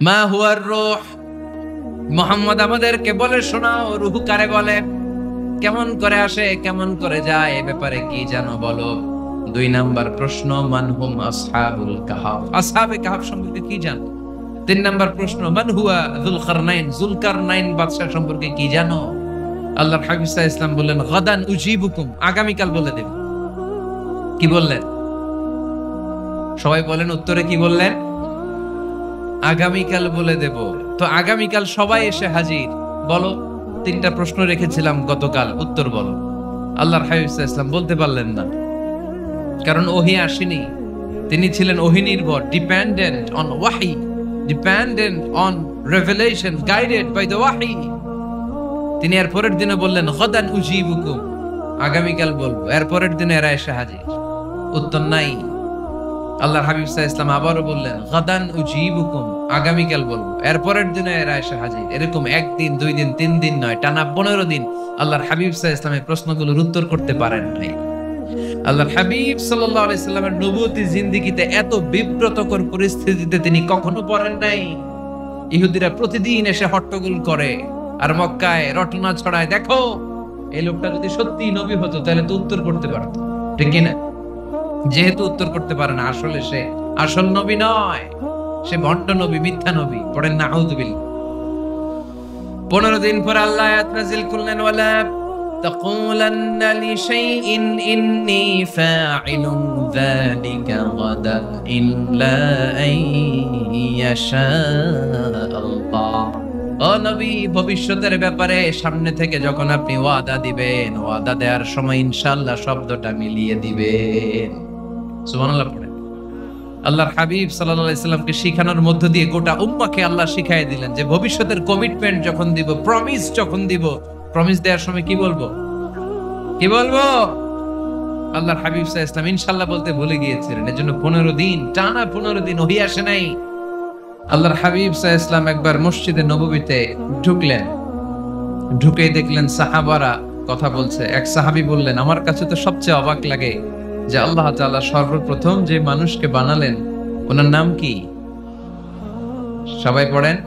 মা হুয়ার রূহ, মুহাম্মদ আমাদেরকে বলে শোনাও রূহ কারে বলে, কেমন করে আসে, কেমন করে যায়, এ ব্যাপারে কি জানো বলো। 2 নাম্বার প্রশ্ন, মান হুম আসহাবুল কাহাফ, আসহাবে কাহাফ সম্পর্কে কি জানো। 3 নাম্বার প্রশ্ন, মান হুয়া যুলকারনাইন, যুলকারনাইন বাদশা সম্পর্কে কি জানো। আল্লাহর হাবিব সাল্লাল্লাহু আলাইহি ওয়াসাল্লাম বললেন গাদান উজিবুকুম, আগামীকাল বলে দেব। কি বললেন? সবাই বলেন উত্তরে কি বললেন? আগামীকাল বলে দেব। তো আগামীকাল সবাই এসে হাজির। বলো, 3টা প্রশ্ন রেখেছিলাম গতকাল, উত্তর বলো। আল্লাহর হাবিব সাল্লাল্লাহু আলাইহি ওয়াসাল্লাম বলতে পারলেন না, কারণ ওহী আসেনি। তিনি ছিলেন ওহী নির্ভর, ডিপেন্ডেন্ট অন ওয়াহি, dependent on revelation, guided by the ওয়াহি। তিনি এর পরের দিনে বললেন গাদান উজিবুকুম, আগামীকাল বলবো। এর পরের দিনে এরা এসে হাজির, উত্তর নাই। আল্লাহর হাবিব সাল্লাল্লাহু আলাইহি ওয়াসাল্লাম আবারও বললেন গাদান উজিবুকুম, আগামীকাল বলবো। এর পরের দিনে এরা এসে হাজির। এরকম 1 দিন 2 দিন 3 দিন নয়, টানা 15 দিন আল্লাহর হাবিব সাল্লাল্লাহু আলাইহি ওয়াসাল্লামের প্রশ্নগুলোর উত্তর করতে পারেন নাই। আল্লাহর হাবিব সাল্লাল্লাহু আলাইহি সাল্লামের নবুয়তি জিন্দেগিতে এত বিব্রতকর পরিস্থিতিতে তিনি কখনো পড়েন নাই। ইহুদিরা প্রতিদিন এসে হট্টগোল করে আর মক্কায় রটনা ছড়ায়, দেখো এই লোকটা যদি সত্যি নবী হতো তাহলে তো উত্তর করতে পারতো, ঠিক কি না? যেহেতু উত্তর করতে পারে না, আসলে সে আসল নবী নয়, সে ভণ্ড নবী, মিথ্যা নবী। পড়েন না আউযুবিল্লাহ। 15 দিন পর আল্লাহ আয়াত নাযিল করলেন ওয়ালা তাকুলান্না লিশাইইন ইন্নী ফাইলুন যালিকা গাদান ইল্লা আইয়াশা আল্লাহ। ও নবী, ভবিষ্যতের ব্যাপারে সামনে থেকে যখন আপনি ওয়াদা দিবেন, ওয়াদা দেওয়ার সময় ইনশাআল্লাহ শব্দটা মিলিয়ে দিবেন। সুবহানাল্লাহ পড়েন। আল্লাহর হাবিব সাল্লাল্লাহু আলাইহি সাল্লামকে শিখানোর মধ্য দিয়ে গোটা উম্মাহকে আল্লাহ শিখাই দিলেন যে ভবিষ্যতের কমিটমেন্ট যখন দিব, প্রমিস যখন দিব, প্রমিস দেওয়ার সময় কি বলবো? কি বলবো? আল্লাহর হাবিব সাল্লাল্লাহু আলাইহি সাল্লাম ইনশাআল্লাহ বলতে ভুলে গিয়েছিলেন। এজন্য 15 দিন টানা 15 দিন ওহী আসে নাই। আল্লাহর হাবিব সাল্লাল্লাহু আলাইহি সাল্লাম একবার মসজিদে নববীতে ঢুকলেন, ঢুকে দেখলেন সাহাবারা কথা বলছে। এক সাহাবী বললেন, আমার কাছে তো সবচেয়ে অবাক লাগে যে আল্লাহ তাআলা সর্বপ্রথম যে মানুষকে বানালেন ওনার নাম কি? সবাই পড়েন,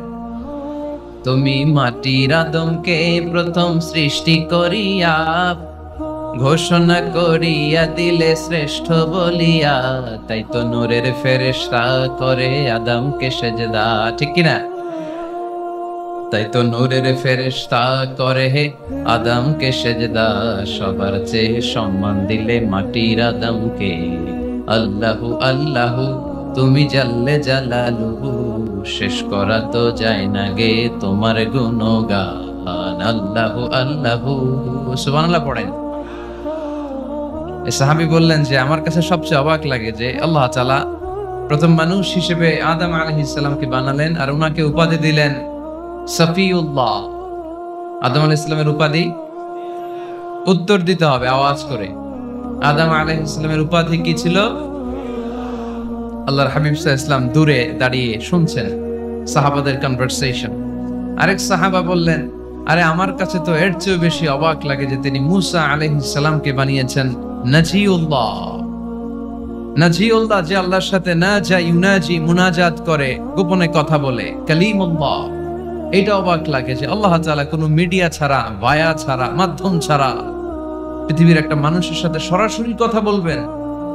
তুমি মাটির আদমকে প্রথম সৃষ্টি করিয়া ঘোষণা করিয়া দিলে শ্রেষ্ঠ বলিয়া, তাই তো নূরের ফেরেশতা করে আদমকে সেজদা, ঠিক কিনা? তাই তো নূরের ফেরেশতা করে আদমকে সেজদা, সবার চেয়ে সম্মান দিলে মাটির আদমকে। আল্লাহু আল্লাহু তুমি জাল্লে জালালুহু, শেষ করা তো যায় না গে তোমার গুণগান। আল্লাহু আল্লাহু, সুবহানাল্লাহ পড়েন। এই সাহাবী বললেন যে আমার কাছে সবচেয়ে অবাক লাগে যে আল্লাহ তাআলা প্রথম মানুষ হিসেবে আদম আলাইহিস সালামকে বানালেন আর ওনাকে উপাধি দিলেন সফিউল্লাহ। আদম আলাইহিস সালামের উপাধি উত্তর দিতে হবে আওয়াজ করে। আদম আলাইহিস সালামের উপাধি কি ছিল? আল্লাহর হাবিব সাল্লাল্লাহু আলাইহি ওয়াসাল্লাম দূরে দাঁড়িয়ে শুনছেন সাহাবাদের কনভারসেশন। আরেক সাহাবা বললেন, আরে আমার কাছে তো এর চেয়ে বেশি অবাক লাগে যে তিনি মুসা আলাইহিস সালামকে বানিয়েছেন নাজিউল্লাহ। নাজিউল্লাহ, যে আল্লাহর সাথে নাজা ইউনাজি মুনাজাত করে, গোপনে কথা বলে, কালিমুল্লাহ। এটা অবাক লাগে যে আল্লাহ তাআলা কোনো মিডিয়া ছাড়া, ভায়া ছাড়া, মাধ্যম ছাড়া পৃথিবীর একটা মানুষের সাথে সরাসরি কথা বলবেন।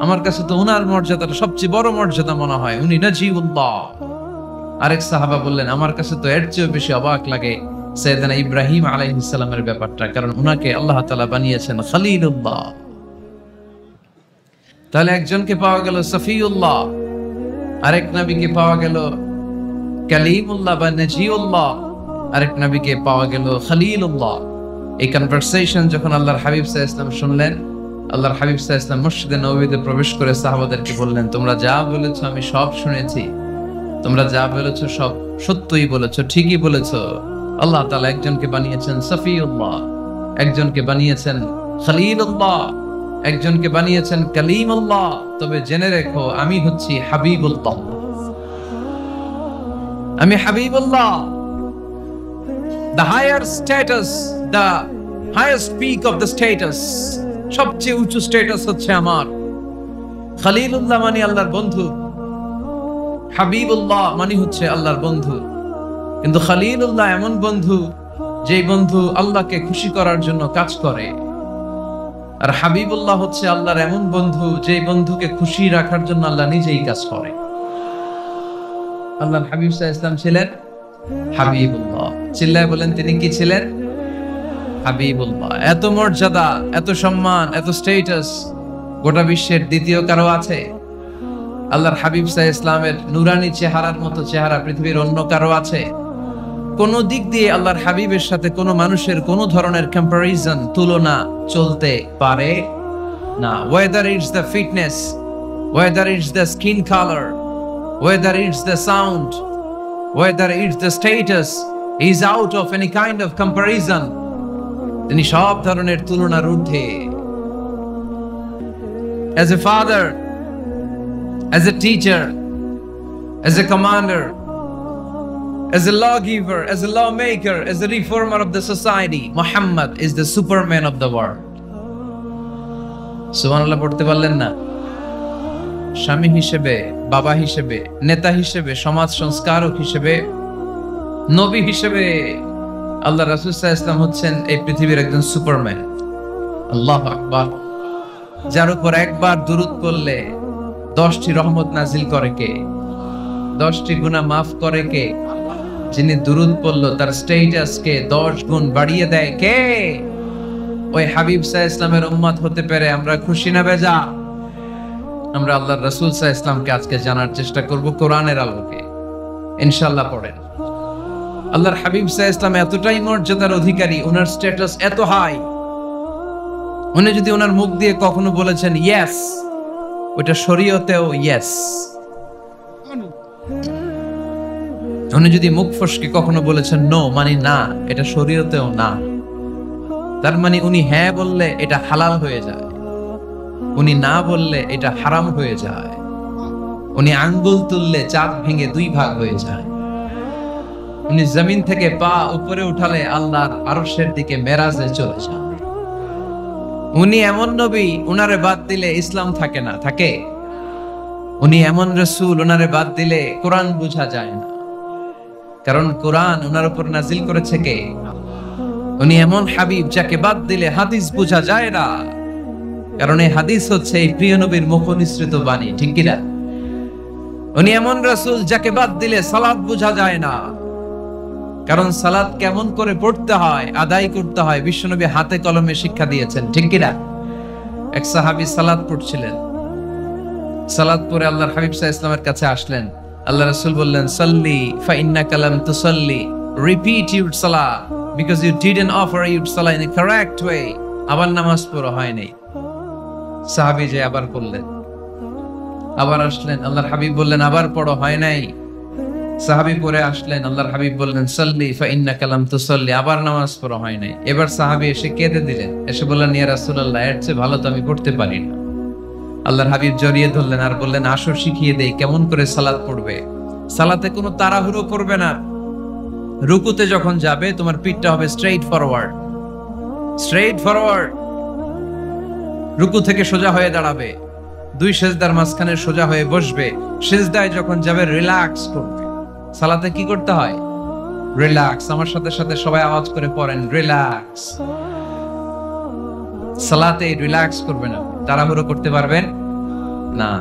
আমার কাছে তো ওনার মর্যাদাটা সবচেয়ে বড় মর্যাদা মনে হয়, উনি নাজিউল্লাহ। আরেক সাহাবা বললেন, আমার কাছে তো এর চেয়ে বেশি অবাক লাগে সাইয়েদনা ইব্রাহিম আলাইহিস সালামের ব্যাপারটা, কারণ উনাকে আল্লাহ তাআলা বানিয়েছেন খলিলুল্লাহ। তাহলে একজনকে পাওয়া গেল সফিউল্লাহ, আরেক নবীকে পাওয়া গেল কালিমুল্লাহ বা নাজিউল্লাহ, আরেক নবীকে পাওয়া গেল খলিলুল্লাহ। এই কনভারসেশন যখন আল্লাহর হাবিব সাল্লাল্লাহু আলাইহি ওয়াসাল্লাম শুনলেন, আল্লাহর হাবিব সাল্লাল্লাহু আলাইহি ওয়াসাল্লাম মসজিদে নববীতে প্রবেশ করে সাহাবাদেরকে বললেন, তোমরা যা বলেছো আমি সব শুনেছি, তোমরা যা বলেছো সব সত্যই বলেছো, ঠিকই বলেছো। আল্লাহ তাআলা একজনকে বানিয়েছেন সফিউল্লাহ, একজনকে বানিয়েছেন খলিলুল্লাহ, একজনকে বানিয়েছেন কালিমুল্লাহ। তবে জেনে রেখো আমি হচ্ছি হাবিবুল্লাহ, আমি Habibullah. The higher status, the highest peak of the status, সবচেয়ে উঁচু স্ট্যাটাস হচ্ছে আমার। খলিলুল্লাহ মানে আল্লাহর বন্ধু। হাবিবুল্লাহ মানে হচ্ছে আল্লাহর বন্ধু, কিন্তু খলিলুল্লাহ এমন বন্ধু যে বন্ধু আল্লাহকে খুশি করার জন্য কাজ করে। আর হাবিবুল্লাহ হচ্ছে আল্লাহর এমন বন্ধু যে বন্ধুকে খুশি রাখার জন্য আল্লাহ নিজেই কাজ করে। আল্লাহর হাবিব সাল্লাল্লাহু আলাইহি ওয়াসাল্লাম ছিলেন হাবিবুল্লাহ। চিল্লায় বলেন তিনি কি ছিলেন? হাবিবুল্লাহ। এত মর্যাদা, এত সম্মান, এত স্ট্যাটাস গোটা বিশ্বের দ্বিতীয় কারো আছে? আল্লাহর হাবিব সাল্লাল্লাহু আলাইহি ওয়াসাল্লামের নুরানি চেহারার মতো চেহারা পৃথিবীর অন্য কারো আছে? কোন দিক দিয়ে আল্লাহর হাবিবের সাথে কোন মানুষের কোন ধরনের কম্পারিজন, তুলনা চলতে পারে না। whether it's the fitness, whether it's the skin color, whether it's the sound, whether it's the status, is out of any kind of comparison. তিনি সব ধরনের তুলনার ঊর্ধ্বে। as a father, as a teacher, as a commander, as a lawgiver, as a lawmaker, as a reformer of the society, Muhammad is the superman of the world. সুবহানাল্লাহ পড়তে পারলেন না? স্বামী হিসেবে, বাবা হিসেবে, নেতা হিসেবে, সমাজ সংস্কারক হিসেবে, নবী হিসেবে আল্লাহ রাসূল সাল্লাল্লাহু আলাইহি ওয়াসাল্লাম হচ্ছেন এই পৃথিবীর একজন সুপারম্যান। আল্লাহু আকবার। যার উপর একবার দুরূদ পড়লে 10টি রহমত নাজিল করে কে? 10টি গুনাহ মাফ করে কে? যিনি দুরূদ পড়ল তার স্ট্যাটাসকে 10 গুণ বাড়িয়ে দেয় কে? ওই হাবিব সাল্লাল্লাহু আলাইহি ওয়াসাল্লামের উম্মত হতে পেরে আমরা খুশি না বেজা? আমরা আল্লাহর রাসূল সাল্লাল্লাহু আলাইহি ওয়াসাল্লামকে আজকে জানার চেষ্টা করব কোরআনের আলোকে। ইনশাআল্লাহ পড়েন। আল্লাহর হাবিব সাল্লাল্লাহু আলাইহি ওয়াসাল্লাম এতটাই মর্যাদার অধিকারী, ওনার স্ট্যাটাস এত হাই, উনি যদি ওনার মুখ দিয়ে কখনো বলেছেন ইয়েস, ওটা শরীয়তেও ইয়েস। উনি যদি মুখ ফসকে কখনো বলেছেন নো, মানে না, এটা শরীয়তেও না। তার মানে উনি হ্যাঁ বললে এটা হালাল হয়ে যায়, উনি না বললে এটা হারাম হয়ে যায়। উনি আঙ্গুল তুললে চাঁদ ভেঙে 2 ভাগ হয়ে যায়। উনি জমিন থেকে পা উপরে উঠালে আল্লাহর আরশের দিকে মেরাজে চলে যায়। উনি এমন নবী, উনারে বাদ দিলে ইসলাম থাকে না, থাকে? উনি এমন রাসূল, উনারে বাদ দিলে কোরআন বোঝা যায় না, কারণ কোরআন উনার উপর নাজিল করেছে কে? উনি এমন হাবিব যাকে বাদ দিলে হাদিস বোঝা যায় না, কারণ এই হাদিস হচ্ছে এই প্রিয় নবীর মুখ নিঃসৃত বাণী, ঠিক কি না? উনি এমন রাসূল যাকে বাদ দিলে সালাত বোঝা যায় না, কারণ সালাত কেমন করে পড়তে হয়, আদায় করতে হয় বিশ্বনবী হাতে কলমে শিক্ষা দিয়েছেন, ঠিক কি না? এক সাহাবী সালাত পড়ছিলেন, সালাত পড়ে আল্লাহর হাবিব সাল্লাল্লাহু আলাইহি ওয়াসাল্লামের কাছে আসলেন। আল্লাহ রাসূল বললেন সাল্লি ফা ইন্নাকা লাম তুসাল্লি, রিপিট ইউর সালাহ because you didn't offer your salah in a correct way. আবার নামাজ পড়া হয় নাই। সাহাবী যে আবার পড়লেন, আবার আসলেন, আল্লাহর হাবিব বললেন আবার পড়ো, হয় নাই। সাহাবী পড়ে আসলেন, আল্লাহর হাবিব বললেন সাল্লি ফা ইন্নাকা লাম তুসাল্লি, আবার নামাজ পড়া হয় নাই। এবার সাহাবী এসে কেঁদে দিলেন, এসে বললেন ইয়া রাসূলুল্লাহ, এর চেয়ে ভালো তো আমি পড়তে পারি না। আল্লাহর হাবিব জড়িয়ে ধরলেন আর বললেন আসো শিখিয়ে দেই কেমন করে সালাত পড়বে। সালাতে কোনো তাড়াহুড়ো করবে না। রুকুতে যখন যাবে তোমার পিঠটা হবে স্ট্রেইট ফরওয়ার্ড, স্ট্রেইট ফরওয়ার্ড। রুকু থেকে সোজা হয়ে দাঁড়াবে, 2 সিজদার মাঝখানে সোজা হয়ে বসবে। সিজদায় যখন যাবে রিল্যাক্স করবে। সালাতে কি করতে হয়? রিল্যাক্স। আমার সাথে সাথে সবাই আওয়াজ করে পড়েন রিল্যাক্স। সালাতে রিল্যাক্স করবেন, তাড়াহুড়ো করতে পারবেন না।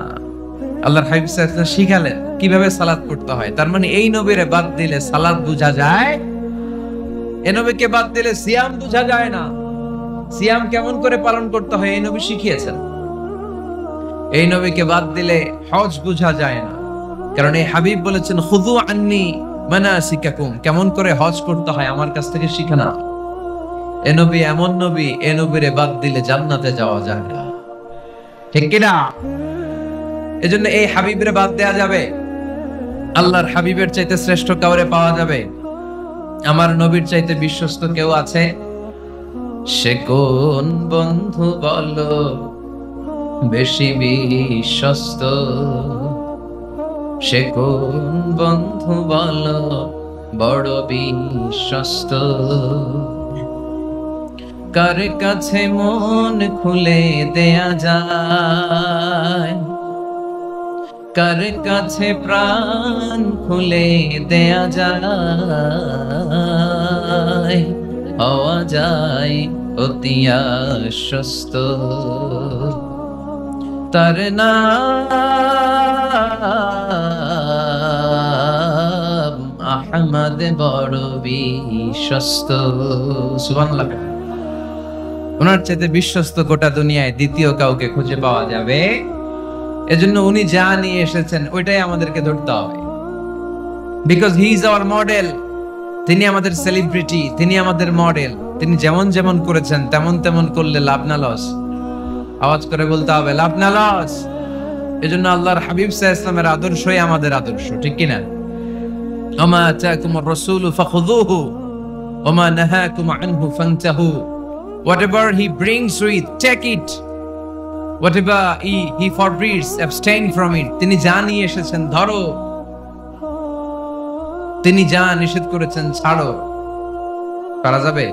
আল্লাহর হাবিব সাল্লাল্লাহু আলাইহি ওয়াসাল্লাম শিখালেন কিভাবে সালাত পড়তে হয়। তার মানে এই নবীরে বাদ দিলে সালাত বোঝা যায়, এই নবীকে বাদ দিলে সিয়াম বোঝা যায় না। সিয়াম কেমন করে পালন করতে হয় এই নবী শিখিয়েছেন। এই নবীকে বাদ দিলে হজ বোঝা যায় না, কারণ এই হাবিব বলেছেন খুযু আন্নী মানাসিকাকুম, কেমন করে হজ করতে হয় আমার কাছ থেকে শিখে নাও। এই নবী এমন নবী, এই নবীরে বাদ দিলে জান্নাতে যাওয়া যায় না, ঠিক কি না? এজন্য এই হাবিবের বাদ দেয়া যাবে? আল্লাহর হাবিবের চাইতে শ্রেষ্ঠ কাউরে পাওয়া যাবে? আমার নবীর চাইতে বিশ্বস্ত কেউ আছে? সে কোন বন্ধু বলো বেশি বিশ্বস্ত? সে কোন বন্ধু বলো বড় বিশ্বস্ত? কার কাছে মন খুলে দেয়া যায়, কার কাছে প্রাণ খুলে দেয়া যায়, হওয়া যায় অতি আশ্বস্ত। তার নাম আহমদ বড় বিশ্বস্ত। সুবহানাল্লাহ। ওনার চাইতে বিশ্বস্ত গোটা দুনিয়ায় দ্বিতীয় কাউকে খুঁজে পাওয়া যাবে। এজন্য উনি যা নিয়ে এসেছেন ওইটাই আমাদেরকে ধরতে হবে, because he is our model. তিনি আমাদের সেলিব্রিটি, তিনি আমাদের মডেল। তিনি যেমন যেমন করেছেন তেমন তেমন করলে লাভ না লস? আওয়াজ করে বলতে হবে লাভ না লস। এজন্য আল্লাহর হাবিব সাল্লাল্লাহু আলাইহি ওয়াসাল্লামের আদর্শই আমাদের আদর্শ, ঠিক কি না? ওমা আতাকুমুর রাসূলু ফাখুযুহু ওমা নাহাকুম আনহু ফান্তাহু। Whatever he brings with, take it. Whatever he forbids, abstain from it. তিনি যা নিয়ে এসেছেন ধরো, তিনি যা নিষেধ করেছেন ছাড়ো। পারা যাবে?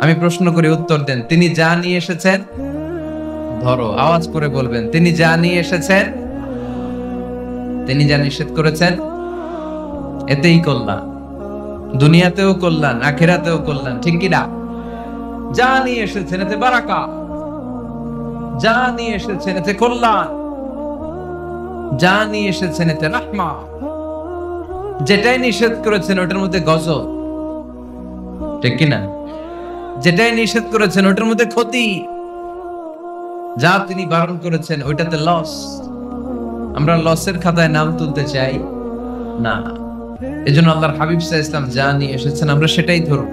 আমি প্রশ্ন করে উত্তর দেন। তিনি যা নিয়ে এসেছেন ধরো। আওয়াজ করে বলবেন, তিনি যা নিয়ে এসেছেন, তিনি যা নিষেধ করেছেন, এতেই কল্যাণ। দুনিয়াতেও কল্যাণ, আখিরাতেও কল্যাণ, ঠিক কি না? যা নিয়ে এসেছেন এতে বারাকা, যা নিয়ে এসেছেন এতে কল্যাণ, যা নিয়ে এসেছেন এতে রাহমা। যেটাই নিষেধ করেছেন ওটার মধ্যে গজব, ঠিক কি না? যেটাই নিষেধ করেছেন ওটার মধ্যে ক্ষতি, যা তিনি বারণ করেছেন ওইটাতে লস। আমরা লসের খাতায় নাম তুলতে চাই না। এজন্য আল্লাহর হাবিব সাল্লাল্লাহু আলাইহি ওয়াসাল্লাম যা নিয়ে এসেছেন আমরা সেটাই ধরব,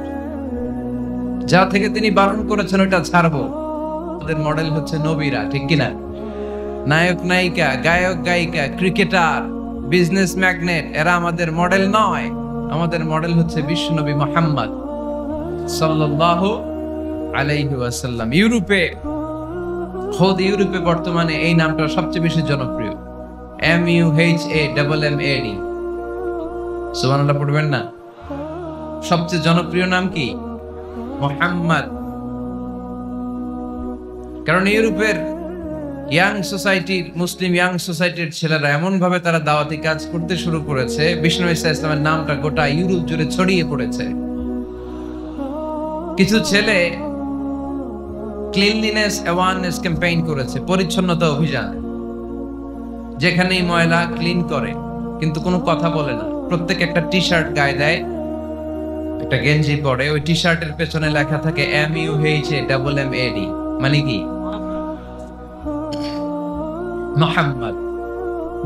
যা থেকে তিনি বারণ করেছেন ওটা ছাড়বো। আমাদের মডেল হচ্ছে নবীরা, ঠিক কিনা? নায়ক নায়িকা, গায়ক গায়িকা, ক্রিকেটার, বিজনেস ম্যাগনেট, এরা আমাদের মডেল নয়। আমাদের মডেল হচ্ছে বিশ্বনবী মুহাম্মদ সাল্লাল্লাহু আলাইহি ওয়াসাল্লাম। ইউরোপে, খোদ ইউরোপে বর্তমানে এই নামটা সবচেয়ে বেশি জনপ্রিয়, MUHAMMAD। সুবহানাল্লাহ পড়বেন না? সবচেয়ে জনপ্রিয় নাম কি? মুহাম্মদ। কারণ ইউরোপের ইয়াং সোসাইটির, মুসলিম ইয়াং সোসাইটির ছেলেরা এমন ভাবে তারা দাওয়াতি কাজ করতে শুরু করেছে, বিষ্ণু ঈসা ইসলামের নামটা গোটা ইউরোপ জুড়ে ছড়িয়ে পড়েছে। কিছু ছেলে ক্লিনলিনেস অ্যাওয়ারনেস ক্যাম্পেইন করেছে, পরিচ্ছন্নতা অভিযান। যেখানেই ময়লা ক্লিন করে, কিন্তু কোনো কথা বলে না। প্রত্যেক একটা টি শার্ট গায়ে দেয়, একটা গেঞ্জি পরে, ওই টি শার্টের পেছনে লেখা থাকে MUHAMMAD, মানে কি? মুহাম্মদ।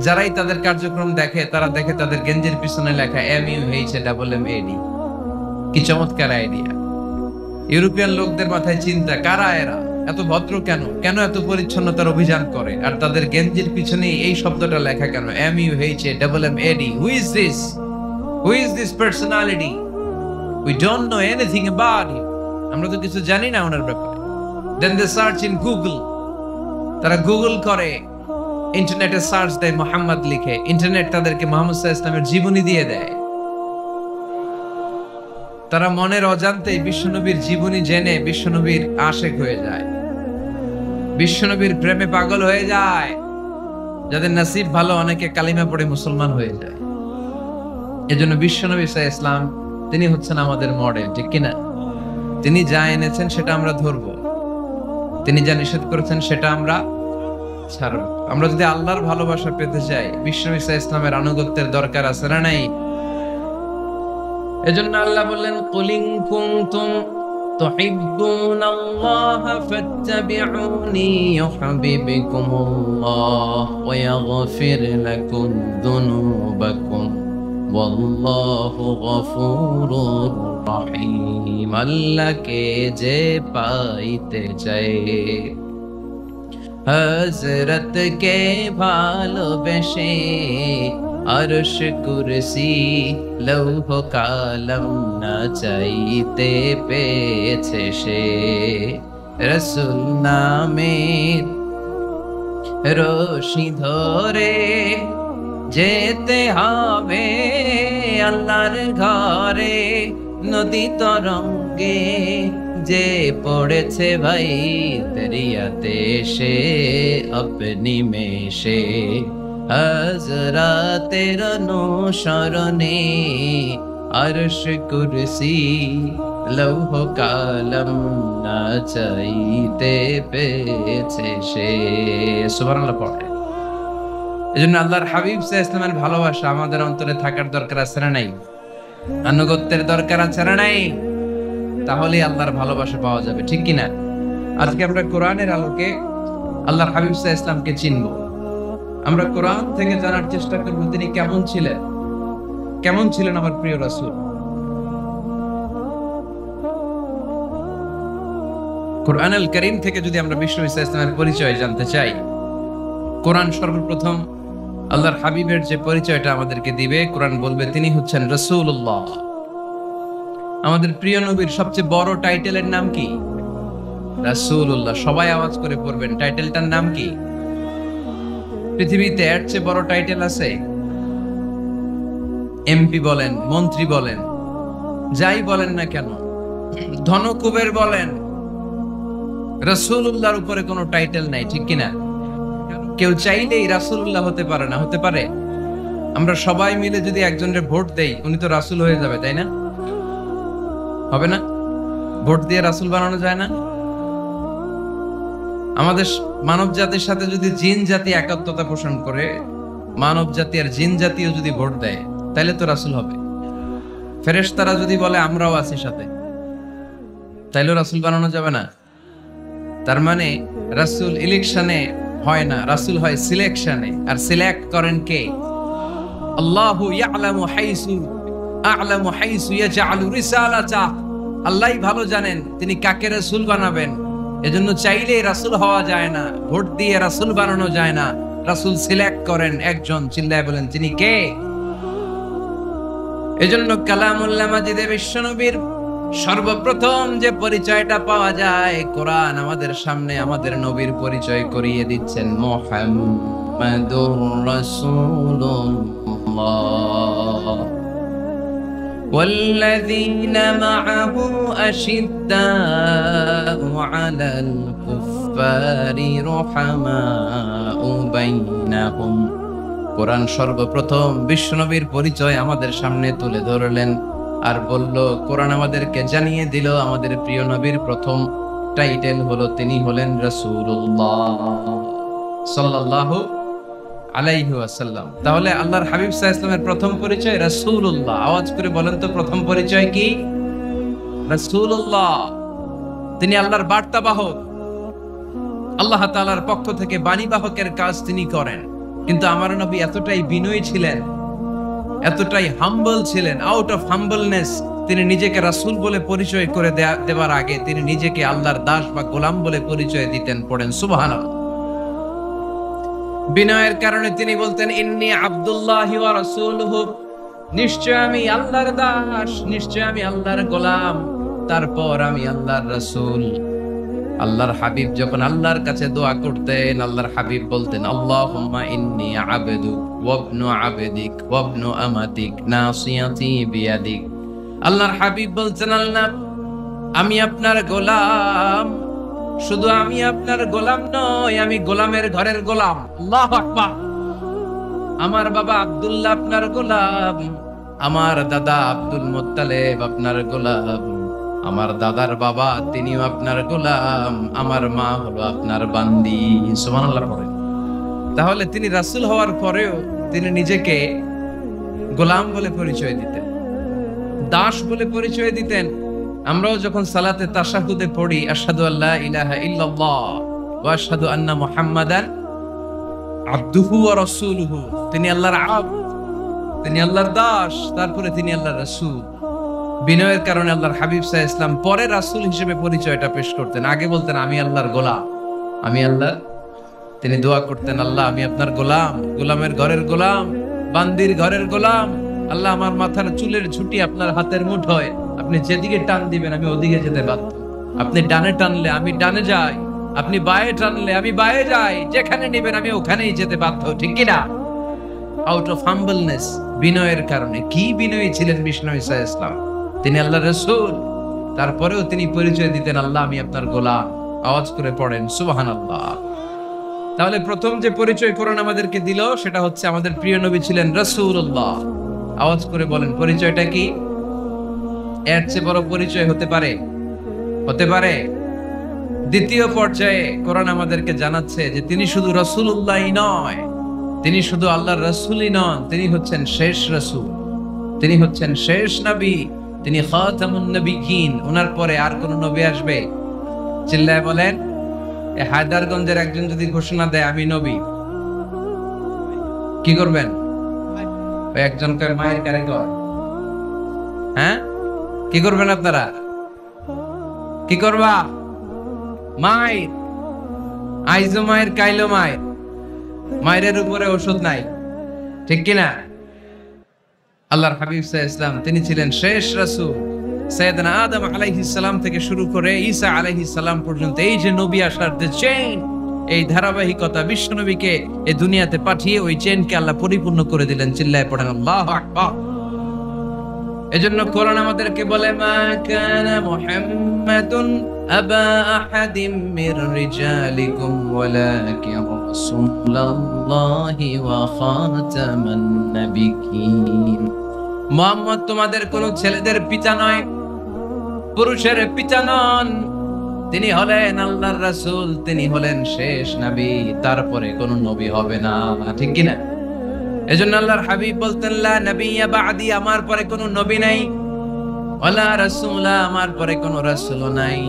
যারাই তাদের কার্যক্রম দেখে তারা দেখে তাদের গেঞ্জির পিছনে লেখা MUHAMMAD। কি চমৎকার আইডিয়া! ইউরোপিয়ান লোকদের মাথায় চিন্তা, কারা এরা, এত ভদ্র কেন, কেন এত পরিচ্ছন্নতার অভিযান করে, আর তাদের গেঞ্জির পিছনে এই শব্দটা লেখা কেন, MUHAMMAD? Who is this? Who is this personality? We don't know anything about him. আমরা তো কিছু জানি না ওনার ব্যাপারে। Then they search in Google. তারা গুগল করে, ইন্টারনেটে সার্চ দেয়, মুহাম্মদ লিখে, ইন্টারনেট তাদেরকে মুহাম্মদ সাল্লাল্লাহু আলাইহি ওয়াসাল্লামের জীবনী দিয়ে দেয়। তারা মনের অজান্তেই বিশ্বনবীর জীবনী জেনে বিশ্বনবীর আশেক হয়ে যায়, বিশ্বনবীর প্রেমে পাগল হয়ে যায়। যাদের নসিব ভালো, অনেকে কালিমা পড়ে মুসলমান হয়ে যায়। এজন্য বিশ্বনবী সাল্লাল্লাহু আলাইহি ওয়াসাল্লাম তিনি হচ্ছেন আমাদের মডেল, ঠিক কিনা? তিনি যা এনেছেন সেটা আমরা ধরবো, তিনি যা নিষেধ করেছেন সেটা আমরা ছাড়বো। আমরা যদি আল্লাহর ভালোবাসা পেতে চাই, বিশ্বনবী সাল্লাল্লাহু আলাইহি ওয়াসাল্লামের আনুগত্যের দরকার আছে না নাই? এজন্য আল্লাহ বললেন, কুল ইন কুনতুম তুহিব্বুনাল্লাহা ফাত্তাবিউনি ইউহিব্বুকুমুল্লাহ ওয়া ইয়াগফির লাকুম যুনুবাকুম ওয়াল্লাহু গফুরুর রহিম। আল্লাহকে যে পাইতে চায়, হযরতকে ভালোবেসে আরশ কুরসি লৌহ কালাম না চাইতে পেয়েছে সে। রাসূল নামের রশি ধরে যেতে হবে আল্লাহর ঘরে। নদী তরঙ্গে যে পড়েছে ভাই দরিয়াতে সে আপনি মেশে। হযরতের অনুসরণে আরশ কুরসি লৌহ কালাম না চাইতে পেয়েছে সে। সুবহানাল্লাহ পড়ে। এজন্য আল্লাহর হাবিব সাল্লাল্লাহু আলাইহি ওয়াসাল্লামের ভালোবাসা আমাদের অন্তরে থাকার দরকার আছে না নাই? আনুগত্যের দরকার আছে না নাই? তাহলেই আল্লাহর ভালোবাসা পাওয়া যাবে, ঠিক কি না? আজকে আমরা কোরআনের আলোকে আল্লাহর হাবিব সাল্লাল্লাহু আলাইহি ওয়াসাল্লামকে চিনব। আমরা কোরআন থেকে জানার চেষ্টা করব তিনি কেমন ছিলেন, কেমন ছিলেন আমার প্রিয় রাসূল। কোরআনুল কারীম থেকে যদি আমরা বিশ্ব ইসলামের পরিচয় জানতে চাই, কোরআন সর্বপ্রথম আল্লাহর হাবিবের যে পরিচয়টা আমাদেরকে দিবে, কোরআন বলবে তিনি হচ্ছেন রাসূলুল্লাহ। আমাদের প্রিয় নবীর সবচেয়ে বড় টাইটেলের নাম কি? রাসূলুল্লাহ। সবাই আওয়াজ করে পড়বেন, টাইটেলটার নাম কি? পৃথিবীতে এর চেয়ে বড় টাইটেল আছে? এমপি বলেন, মন্ত্রী বলেন, যাই বলেন না কেন, ধনকুবের বলেন, রাসূলুল্লাহর উপরে কোনো টাইটেল নাই, ঠিক কিনা? কেউ চাইলেই রাসূলুল্লাহ হতে পারে না। হতে পারে? আমরা সবাই মিলে যদি একজনের ভোট দেই, উনি তো রাসূল হয়ে যাবে, তাই না? হবে না? ভোট দিয়ে রাসূল বানানো যায় না? আমাদের মানব জাতির সাথে যদি জিন জাতি একাত্মতা পোষণ করে, মানব জাতি আর জিন জাতিও যদি ভোট দেয়, তাহলে তো রাসূল হবে। ফেরেশতারা যদি বলে আমরাও আছি সাথে, তাইলেও রাসূল বানানো যাবে না। তার মানে রাসূল ইলেকশনে হয় না, রাসূল হয় সিলেকশনে। আর সিলেক্ট করেন কে? আল্লাহু ইয়ালামু হাইসু ইয়াজআলু রিসালাতা। আল্লাহই ভালো জানেন তিনি কাকে রাসূল বানাবেন। এজন্য চাইলেই রাসূল হওয়া যায় না, ভোট দিয়ে রাসূল বানানো যায় না। রাসূল সিলেক্ট করেন একজন, চিল্লায় বলেন তিনি কে? এজন্য কালামুল্লাহ মাজিদে বিশ্বনবীর সর্বপ্রথম যে পরিচয়টা পাওয়া যায়, কোরআন আমাদের সামনে আমাদের নবীর পরিচয় করিয়ে দিচ্ছেন, মুহাম্মাদুর রাসূলুল্লাহ والذين معه أشداء على الكفار رحماء بينهم। কোরআন সর্বপ্রথম বিশ্বনবীর পরিচয় আমাদের সামনে তুলে ধরলেন আর বলল, কোরআন আমাদেরকে জানিয়ে দিল আমাদের প্রিয় নবীর প্রথম টাইটেল হলো তিনি হলেন রাসূলুল্লাহ সাল্লাল্লাহু আলাইহি ওয়াসাল্লাম। তাহলে আল্লাহর হাবিব সাল্লাল্লাহু আলাইহি ওয়াসাল্লামের প্রথম পরিচয় রাসূলুল্লাহ। আওয়াজ করে বলেন তো, প্রথম পরিচয় কি? রাসূলুল্লাহ। তিনি আল্লাহর বার্তাবাহক, আল্লাহ তাআলার পক্ষ থেকে বাণীবাহকের কাজ তিনি করেন। কিন্তু আমার নবী এতটাই বিনয়ী ছিলেন, এতটাই হাম্বল ছিলেন, আউট অফ হাম্বলনেস তিনি নিজেকে রাসূল বলে পরিচয় করে দেওয়ার আগে তিনি নিজেকে আল্লাহর দাস বা গোলাম বলে পরিচয় দিতেন। পড়েন সুবহানাল্লাহ। বিনয়ের কারণে তিনি বলতেন, ইন্নী আব্দুল্লাহি ওয়া রাসূলুহু, নিশ্চয় আমি আল্লাহর দাস, নিশ্চয় আমি আল্লাহর গোলাম, তারপর আমি আল্লাহর রাসূল। আল্লাহর হাবিব যখন আল্লাহর কাছে দোয়া করতেন, আল্লাহর হাবিব বলতেন, আল্লাহুম্মা ইন্নী আবদুক ওয়া ইবনু আবদিক ওয়া ইবনু আমাতিক নাসিয়াতি বিয়াদিক। আল্লাহর হাবিব বলতেন, আল্লাহ আমি আপনার গোলাম, শুধু আমি আপনার গোলাম নয়, আমি গোলামের ঘরের গোলাম। আল্লাহু আকবার। আমার বাবা আব্দুল্লাহ আপনার গোলাম, আমার দাদা আব্দুল মুত্তালিব আপনার গোলাম, আমার দাদার বাবা তিনিও আপনার গোলাম, আমার মা হলো আপনার বান্দি। সুবহানাল্লাহ পড়েন। তাহলে তিনি রাসূল হওয়ার পরেও তিনি নিজেকে গোলাম বলে পরিচয় দিতেন, দাস বলে পরিচয় দিতেন। আমরাও যখন সালাতে তাশাহুদে পড়ি, আশহাদু আল্লা ইলাহা ইল্লাল্লাহ ওয়া আশহাদু আন্না মুহাম্মাদান আবদুহু ওয়া রাসূলুহু, তিনি আল্লাহর আবদ, তিনি আল্লাহর দাস, তারপরে তিনি আল্লাহর রাসূল। বিনয়ের কারণে আল্লাহর হাবিব সাল্লাল্লাহু আলাইহি ওয়াসাল্লাম পরে রাসূল হিসেবে পরিচয়টা পেশ করতেন। আগে বলতেন আমি আল্লাহর গোলাম, আমি আল্লাহ। তিনি দোয়া করতেন, আল্লাহ আমি আপনার গোলাম, গোলামের ঘরের গোলাম, বান্দির ঘরের গোলাম। আল্লাহ আমার মাথার চুলের ঝুঁটি আপনার হাতের মুঠোয়, আপনি যেদিকে টান দিবেন আমি ওদিকে যেতে বাধ্য। আপনি ডানে টানলে আমি ডানে যাই, আপনি বায়ে টানলে আমি বায়ে যাই, যেখানে নেবেন আমি ওখানেই যেতে বাধ্য, ঠিক কিনা? আউট অফ হাম্বলনেস, বিনয়ের কারণে। কি বিনয়ী ছিলেন বিষ্ণু ঈসা আলাইহিস সালাম। তিনি আল্লাহর রাসূল, তারপরেও তিনি পরিচয় দিতেন, আল্লাহ আমি আপনার গোলাম। আওয়াজ করে পড়েন সুবহানাল্লাহ। তাহলে প্রথম যে পরিচয় কোরআন আমাদেরকে দিল সেটা হচ্ছে আমাদের প্রিয় নবী ছিলেন রাসূলুল্লাহ। আওয়াজ করে বলেন পরিচয়টা কি? এর চেয়ে বড় পরিচয় হতে পারে? হতে পারে? দ্বিতীয় পর্যায়ে কোরআন আমাদেরকে জানাচ্ছে যে তিনি শুধু রাসূলুল্লাহই নয়, তিনি শুধু আল্লাহর রাসূলই নন, তিনি হচ্ছেন শেষ রাসূল, তিনি হচ্ছেন শেষ নবী, তিনি খাতামুন নবিয়্যিন। ওনার পরে আর কোন নবী আসবে? চিল্লায় বলেন। এই হায়দারগঞ্জের একজন যদি ঘোষণা দেয় আমি নবী, কি করবেন? ওই একজনকে মায়ের কারিগর, হ্যাঁ কি করবেন আপনারা? কি করবা? মায়ের আইজো মায়ের কাইলো মায়ের, মায়ের উপরে ওষুধ নাই, ঠিক কিনা? আল্লাহর হাবিব সাল্লাল্লাহু আলাইহি ওয়াসাল্লাম তিনি ছিলেন শেষ রাসূল। সাইয়েদনা আদম আলাইহিস সালাম থেকে শুরু করে ঈসা আলাইহিস সালাম পর্যন্ত এই যে নবী আসার যে চেইন, এই ধারাবাহিকতা, বিশ্ব নবীকে এই দুনিয়াতে পাঠিয়ে ওই চেইনকে আল্লাহ পরিপূর্ণ করে দিলেন। চিল্লায়ে পড়েন আল্লাহু আকবার। এজন্য কোরআন আমাদেরকে বলে মা কানা মুহাম্মাদুন আবা আহাদিম মির রিজালিকুম ওয়ালাকিন রাসূলুল্লাহি ওয়া খাতামান নাবিয়্যিন। মুহাম্মদ তোমাদের কোন ছেলেদের পিতা নয়, পুরুষের পিতা নন, তিনি হলেন আল্লাহর রাসূল, তিনি হলেন শেষ নবী, তারপরে কোন নবী হবে না, ঠিক কি না? এজন্য আল্লাহর হাবিব বলতেন লা নবিয়্যা বা'দি, আমার পরে কোন নবী নাই, ওয়ালা রাসূলা, আমার পরে কোন রাসূলও নাই।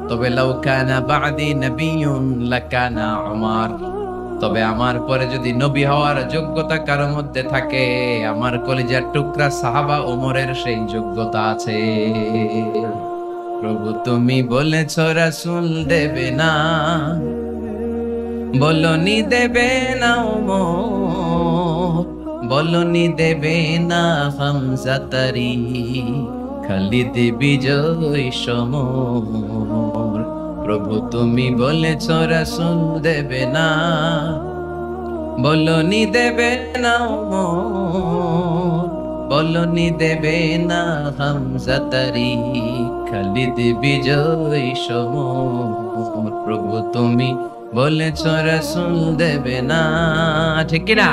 তবে লাউ কানা বা'দি নবিয়্যুন লাকানা উমর, তবে আমার পরে যদি নবী হওয়ার যোগ্যতা কারো মধ্যে থাকে, আমার কলিজার টুকরা সাহাবা ওমরের সেই যোগ্যতা আছে। প্রভু তুমি বলেছ রাসূল দেবে না, বলনি দেবে না ওমর, বলনি দেবে না হামজা তারি, খালিদ বিজয় সমর। প্রভু তুমি বলেছ রাসূল দেবে না, বলনি দেবে না ওমর, বলনি দেবে না হামজা তারি, খালিদ বিজয় সমর। প্রভু তুমি বলেছ রাসূল দেবে না, ঠিক কি না?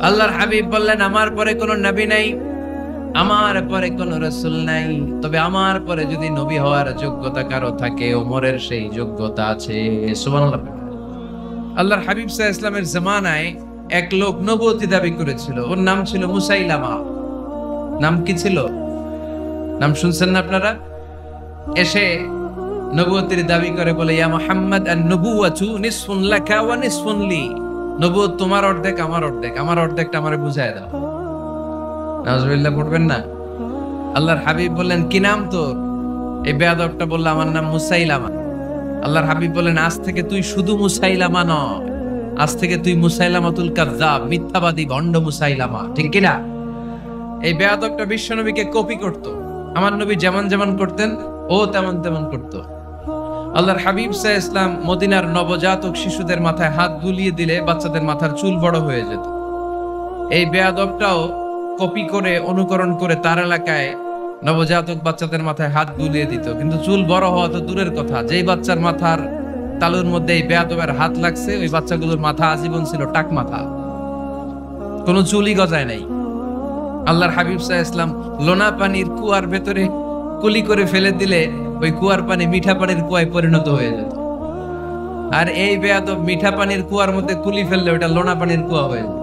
আল্লাহর হাবিব বললেন আমার পরে কোন নবী নাই, আমার পরে কোন রাসূল নাই, তবে আমার পরে যদি নবী হওয়ার যোগ্যতা কারো থাকে, ওমরের সেই যোগ্যতা আছে। সুবহানাল্লাহ। আল্লাহর হাবিব সাল্লাল্লাহু আলাইহি ওয়াসাল্লামের জামানায় এক লোক নবুয়তি দাবি করেছিল, ওর নাম ছিল মুসাইলামা। নাম কি ছিল? নাম শুনছেন না আপনারা? এসে নবুয়তির দাবি করে বলে ইয়া মুহাম্মদ আন-নবুওয়াতু নিসফুন লাকা ওয়া নিসফুন লি, নবুয়ত তোমার অর্ধেক আমার অর্ধেক, আমার অর্ধেকটা আমারে বুঝায় দাও। নাউজুবিল্লাহ পড়বেন না? আল্লাহর হাবিব বললেন কি নাম তোর? এই বেয়াদবটা বলল আমার নাম মুসাইলামা। আল্লাহর হাবিব বললেন আজ থেকে তুই শুধু মুসাইলামা নয়, আজ থেকে তুই মুসাইলামাতুল কাযযাব, মিথ্যাবাদী ভণ্ড মুসাইলামা, ঠিক কি না? এই বেয়াদবটা বিশ্বনবীকে কপি করত। আমার নবী যেমন যেমন করতেন ও তেমন তেমন করত। আল্লাহর হাবিব সাল্লাল্লাহু আলাইহি ওয়াসাল্লাম মদিনার নবজাতক শিশুদের মাথায় হাত বুলিয়ে দিলে বাচ্চাদের মাথার চুল বড় হয়ে যেত। এই বেয়াদবটাও কপি করে অনুকরণ করে তার এলাকায় নবজাতক বাচ্চাদের মাথায় হাত বুলিয়ে দিত, কিন্তু চুল বড় হওয়া তো দূরের কথা, যেই বাচ্চার মাথার তালুর মধ্যে এই বেয়াদবের হাত লাগছে ওই বাচ্চাগুলোর মাথা আজীবন ছিল টাক মাথা, কোনো চুলই গজায় নাই। আল্লাহর হাবিব সাল্লাল্লাহু আলাইহি ওয়াসাল্লাম লোনা পানির কুয়ার ভেতরে কুলি করে ফেলে দিলে ওই কুয়ার পানি মিঠা পানির কুয়ায় পরিণত হয়ে যেত। আর এই বেয়াদব মিঠা পানির কুয়ার মধ্যে কুলি ফেললে ওটা লোনা পানির কুয়া হয়ে যেত।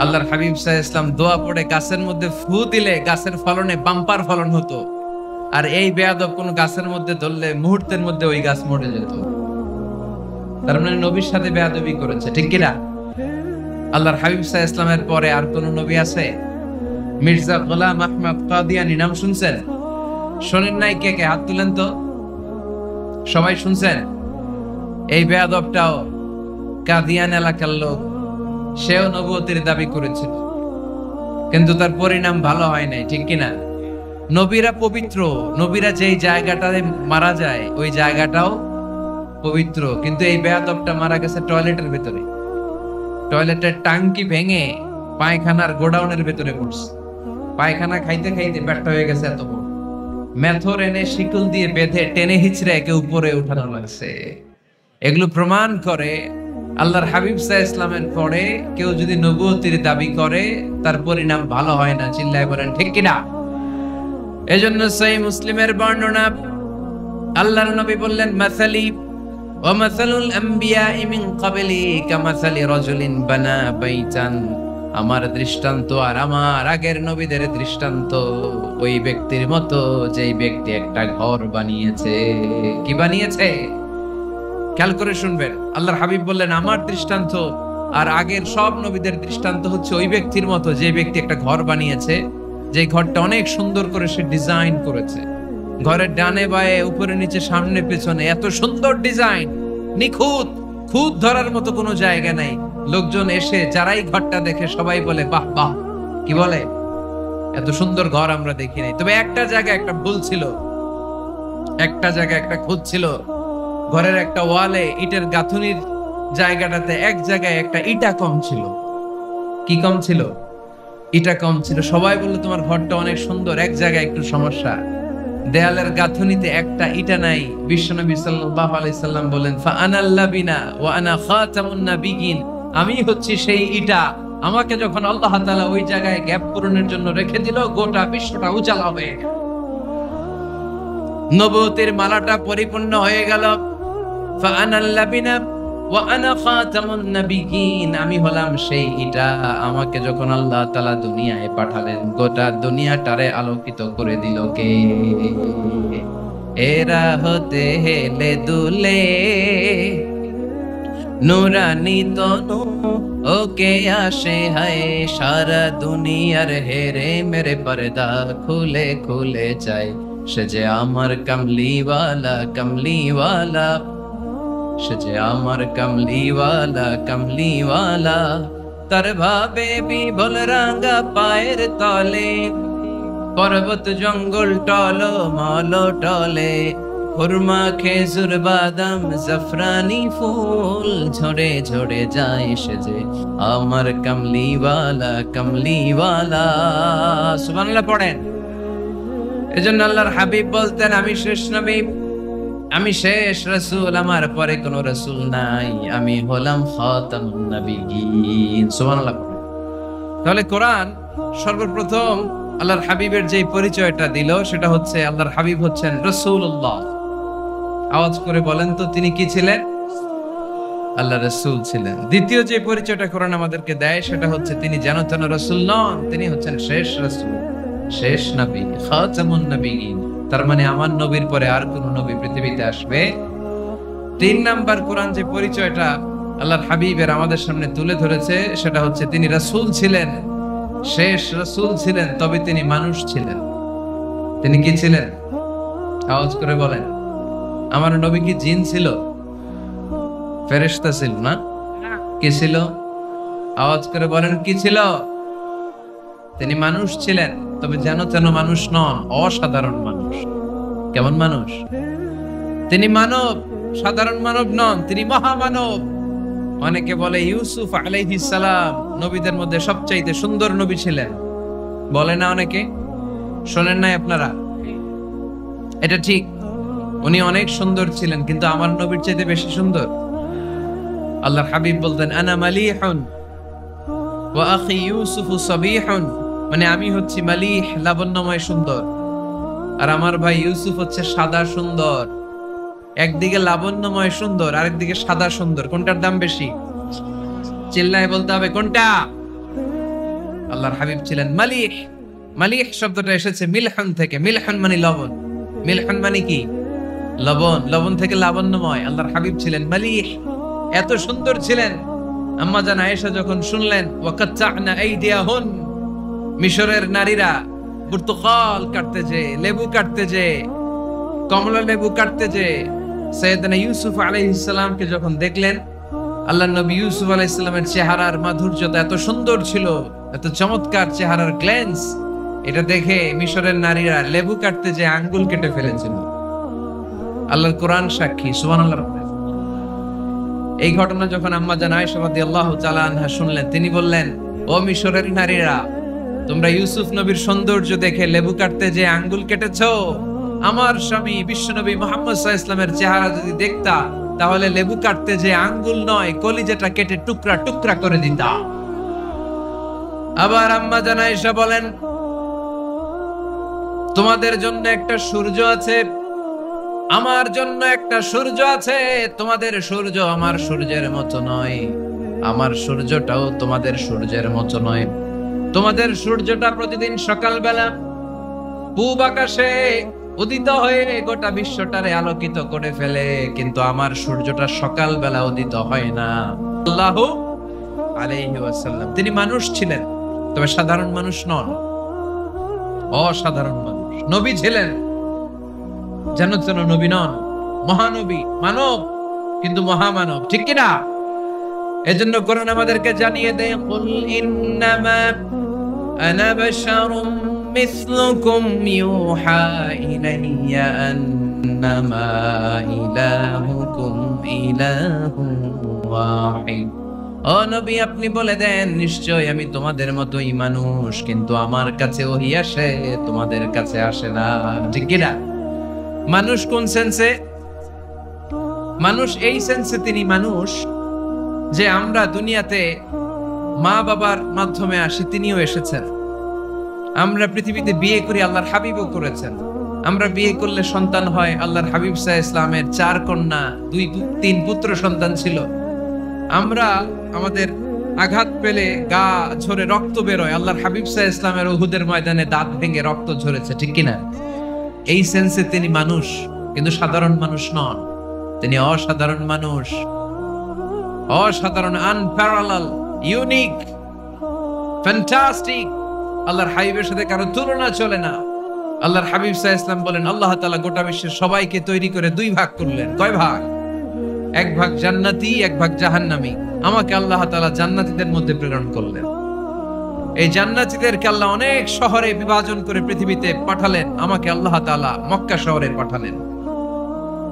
আল্লাহর হাবিব সাল্লাল্লাহু আলাইহি ওয়াসাল্লাম দোয়া পড়ে গাছের মধ্যে ফু দিলে গাছের ফলনে বাম্পার ফলন হতো, আর এই বেয়াদব কোন গাছের মধ্যে ধরলে মুহূর্তের মধ্যে ওই গাছ মরে যেত। তার মানে নবীর সাথে বেয়াদবি করেছে, ঠিক কিনা? আল্লাহর হাবিব সাল্লাল্লাহু আলাইহি ওয়াসাল্লামের পরে আর কোন নবী আছে? মির্জা গোলাম আহমদ কাদিয়ানী নাম শুনছেন? শোনেন নাই? কে কে হাত তুলেন তো। সবাই শুনছেন? এই বেয়াদবটাও কাদিয়ান এলাকার লোক, সেও নবুয়তির দাবি করেছিল, কিন্তু তার পরিণাম ভালো হয় নাই, ঠিক কিনা? নবীরা পবিত্র, নবীরা যেই জায়গাটায় মারা যায় ওই জায়গাটাও পবিত্র, কিন্তু এই বেয়াদবটা মারা গেছে টয়লেটের ভেতরে, টয়লেটের টাঙ্কি ভেঙে পায়খানার গোডাউনের ভেতরে পড়ছে। পায়খানা খাইতে খাইতে ব্যর্থ হয়ে গেছে এত বড়, মেথর এনে শিকল দিয়ে বেঁধে টেনে হিচড়ে একে উপরে উঠানো লাগছে। এগুলো প্রমাণ করে আল্লাহর হাবিব সাল্লাল্লাহু আলাইহি ওয়াসাল্লামের পরে কেউ যদি নবুয়তির দাবি করে তার পরিণাম ভালো হয় না। চিল্লায় বলেন ঠিক কিনা? এজন্য সহিহ মুসলিমের বর্ণনা, আল্লাহর নবী বললেন, মাসালি ওয়া মাসালুল আমবিয়াই মিন ক্বাবলি কামাসালি রাজুলিন বানা বাইতান, আমার দৃষ্টান্ত আর আমার আগের নবীদের দৃষ্টান্ত ওই ব্যক্তির মতো যেই ব্যক্তি একটা ঘর বানিয়েছে। কি বানিয়েছে? খেয়াল করে শুনবেন। আল্লাহর হাবিব বললেন আমার দৃষ্টান্ত আর আগের সব নবীদের দৃষ্টান্ত হচ্ছে ওই ব্যক্তির মতো যে ব্যক্তি একটা ঘর বানিয়েছে, যে ঘরটা অনেক সুন্দর করে সে ডিজাইন করেছে। ঘরের ডানে বায়ে উপরে নিচে সামনে পেছনে এত সুন্দর ডিজাইন, নিখুঁত, খুঁত ধরার মতো কোনো জায়গা নাই। লোকজন এসে যারাই ঘরটা দেখে সবাই বলে বাহ বাহ, কি বলে, এত সুন্দর ঘর আমরা দেখি নাই। তবে একটা জায়গায় একটা ভুল ছিল, একটা জায়গায় একটা খুঁত ছিল। ঘরের একটা ওয়ালে ইটের গাঁথুনির জায়গাটাতে এক জায়গায় একটা ইটা কম ছিল। কি কম ছিল? ইটা কম ছিল। সবাই বললো তোমার ঘরটা অনেক সুন্দর, এক জায়গায় একটু সমস্যা, দেয়ালের গাঁথুনিতে একটা ইটা নাই। বিশ্বনবী সাল্লাল্লাহু আলাইহি সাল্লাম বলেন, ফাআনাল লাবিনা ওয়া আনা খাতামুন নাবিয়িন, আমি হচ্ছি সেই ইটা। আমাকে যখন আল্লাহ তাআলা ওই জায়গায় গ্যাপ পূরণের জন্য রেখে দিল, গোটা বিশ্বটা উজালা হয়ে গেল, নবুয়তের মালাটা পরিপূর্ণ হয়ে গেল। ফাআনাল লাবিনা ওয়া আনা খাতামুন নাবিয়িন, আমি হলাম সেই ইটা। আমাকে যখন আল্লাহ তাআলা দুনিয়ায় পাঠালেন, গোটা দুনিয়াটারে আলোকিত করে দিল কে? এরা হতে হেলে দুলে নুরানি তনু ওকে আসে হায়, সারা দুনিয়ার হেরে মেরে পর্দা খুলে খুলে যায়। সে যে আমার কামলিওয়ালা কামলিওয়ালা, সে যে আমার কামলিওয়ালা কামলিওয়ালা, তার ভাবে বিভোল রাঙা পায়ের তলে, পর্বত জঙ্গল টলো মলো টলে, খুরমা খেজুর বাদাম জাফরানি ফুল ঝরে ঝরে যায়। সে যে আমার কামলিওয়ালা কামলিওয়ালা। সুবহানাল্লাহ পড়েন। এজন্য আল্লাহর হাবিব বলতেন, আমি শেষ নবী, আমি শেষ রাসূল, আমার পরে কোনো রাসূল নাই, আমি হলাম খাতামুন নাবিয়িন। সুবহানাল্লাহ। তাহলে কোরআন সর্বপ্রথম আল্লাহর হাবিবের যে পরিচয়টা দিল সেটা হচ্ছে আল্লাহর হাবিব হচ্ছেন রাসূলুল্লাহ। আওয়াজ করে বলেন তো তিনি কি ছিলেন? আল্লাহ রাসূল ছিলেন। দ্বিতীয় যে পরিচয়টা কোরআন আমাদেরকে দেয় সেটা হচ্ছে তিনি যেন তেন রাসূল নন, তিনি হচ্ছেন শেষ রাসূল, শেষ নবী, খাতামুন নাবিয়িন। তার মানে আমার নবীর পরে আর কোন নবী পৃথিবীতে আসবে। তিন নাম্বার কোরআন যে পরিচয়টা আল্লাহর হাবিবের আমাদের সামনে তুলে ধরেছে সেটা হচ্ছে তিনি রাসূল ছিলেন, শেষ রাসূল ছিলেন, তবে তিনি মানুষ ছিলেন। তিনি কি ছিলেন? আওয়াজ করে বলেন। আমার নবী কি জিন ছিল? ফেরেশতা ছিল না? কি ছিল? আওয়াজ করে বলেন কি ছিল? তিনি মানুষ ছিলেন, তবে যেন তেন মানুষ নন, অসাধারণ মানুষ। কেমন মানুষ? তিনি মানব, সাধারণ মানব নন, তিনি মহামানব। অনেকে বলে ইউসুফ আলাইহিস সালাম নবীদের মধ্যে সবচাইতে সুন্দর নবী ছিলেন, বলে না অনেকে? শোনেন নাই আপনারা? এটা ঠিক, উনি অনেক সুন্দর ছিলেন, কিন্তু আমার নবীর চাইতে বেশি সুন্দর। আল্লাহর হাবিব বলতেন, আনা মালিহুন ওয়া আখি ইউসুফু সাবিহুন, মানে আমি হচ্ছি মালিহ, লাবণ্যময় সুন্দর, আর আমার ভাই ইউসুফ হচ্ছে সাদা সুন্দর। একদিকে লাবণ্যময় সুন্দর, আরেকদিকে সাদা সুন্দর, কোনটার দাম বেশি? চিল্লায় বলতে হবে কোনটা? আল্লাহর হাবিব ছিলেন মালিহ। মালিহ শব্দটা এসেছে মিলহন থেকে। মিলহন মানে লবণ, মিলহন মানে কি? লবণ। লবণ থেকে লাবণ্যময়। আল্লাহর হাবিব ছিলেন মালিহ, এত সুন্দর ছিলেন। আম্মা জান আয়েশা যখন শুনলেন ওয়াকাত্তা'না আইদিয়াহুন, মিশরের নারীরা বুর্তুকাল কাটতে যে, লেবু কাটতে যে, কমলা লেবু কাটতে যে সাইয়েদনা ইউসুফ আলাইহিস সালামকে যখন দেখলেন, আল্লাহর নবী ইউসুফ আলাইহিস সালামের চেহারার মাধুর্যতা এত সুন্দর ছিল, এত চমৎকার চেহারার গ্ল্যান্স, এটা দেখে মিশরের নারীরা লেবু কাটতে যে আঙ্গুল কেটে ফেলেছিল। আল্লাহর কোরআন সাক্ষী। সুবহানাল্লাহ। এই ঘটনা যখন আম্মা জান আয়েশা রাদিয়াল্লাহু তাআলা আনহা শুনলেন, তিনি বললেন, ও মিশরের নারীরা, তোমরা ইউসুফ নবীর সৌন্দর্য দেখে লেবু কাটতে যে আঙ্গুল কেটেছো, আমার স্বামী বিশ্বনবী মুহাম্মদ সাল্লাল্লাহু আলাইহি ওয়াসাল্লামের চেহারা যদি দেখতা তাহলে লেবু কাটতে যে আঙ্গুল নয়, কলিজাটা কেটে টুকরা টুকরা করে দিতাম। আবার আম্মা জান আয়েশা বলেন, তোমাদের জন্য একটা সূর্য আছে, আমার জন্য একটা সূর্য আছে। তোমাদের সূর্য আমার সূর্যের মতো নয়, আমার সূর্যটাও তোমাদের সূর্যের মতো নয়। তোমাদের সূর্যটা প্রতিদিন সকালবেলা পূব আকাশে উদিত হয়ে গোটা বিশ্বটারে আলোকিত করে ফেলে, কিন্তু আমার সূর্যটা সকালবেলা উদিত হয় না। সাল্লাল্লাহু আলাইহি ওয়াসাল্লাম তিনি মানুষ ছিলেন, তবে সাধারণ মানুষ নন, অসাধারণ মানুষ। নবী ছিলেন, যেন যেন নবী নন, মহানবী, মানব কিন্তু মহামানব, ঠিক কিনা? এজন্য কোরআন আমাদেরকে জানিয়ে দেয়, কুল ইন্নামা আনা বাশারুম মিসলুকুম ইউহা ইলাইয়া আন্নামা ইলাহুকুম ইলাহুন ওয়াহিদ। ও নবী, আপনি বলে দেন, নিশ্চয় আমি তোমাদের মতোই মানুষ, কিন্তু আমার কাছে ওহী আসে, তোমাদের কাছে আসে না, ঠিক কিনা? মানুষ কোন সেন্সে? মানুষ এই সেন্সে তিনি মানুষ যে আমরা দুনিয়াতে মা বাবার মাধ্যমে আসি, তিনিও এসেছেন। আমরা পৃথিবীতে বিয়ে করি, আল্লাহর হাবিবও করেছেন। আমরা বিয়ে করলে সন্তান হয়, আল্লাহর হাবিব সাল্লাল্লাহু আলাইহি ওয়াসাল্লামের 4 কন্যা 2-3 পুত্র সন্তান ছিল। আমরা আমাদের আঘাত পেলে গা ঝরে রক্ত বেরোয়, আল্লাহর হাবিব সাল্লাল্লাহু আলাইহি ওয়াসাল্লামের উহুদের ময়দানে দাঁত ভেঙে রক্ত ঝরেছে, ঠিক কিনা? এই সেন্সে তিনি মানুষ, কিন্তু সাধারণ মানুষ নন, তিনি অসাধারণ মানুষ, অসাধারণ, আনপ্যারালাল, ইউনিক, ফ্যান্টাস্টিক। আল্লাহর হাবিবের সাথে কারো তুলনা চলে না। আল্লাহর হাবিব সাল্লাল্লাহু আলাইহি ওয়াসাল্লাম বলেন, আল্লাহ তাআলা গোটা বিশ্বের সবাইকে তৈরি করে 2 ভাগ করলেন। কয় ভাগ? 1 ভাগ জান্নাতি, 1 ভাগ জাহান্নামী। আমাকে আল্লাহ তাআলা জান্নাতীদের মধ্যে প্রেরণ করলেন। এই জান্নাতীদেরকে আল্লাহ অনেক শহরে বিভাজন করে পৃথিবীতে পাঠালেন, আমাকে আল্লাহ তাআলা মক্কা শহরে পাঠালেন।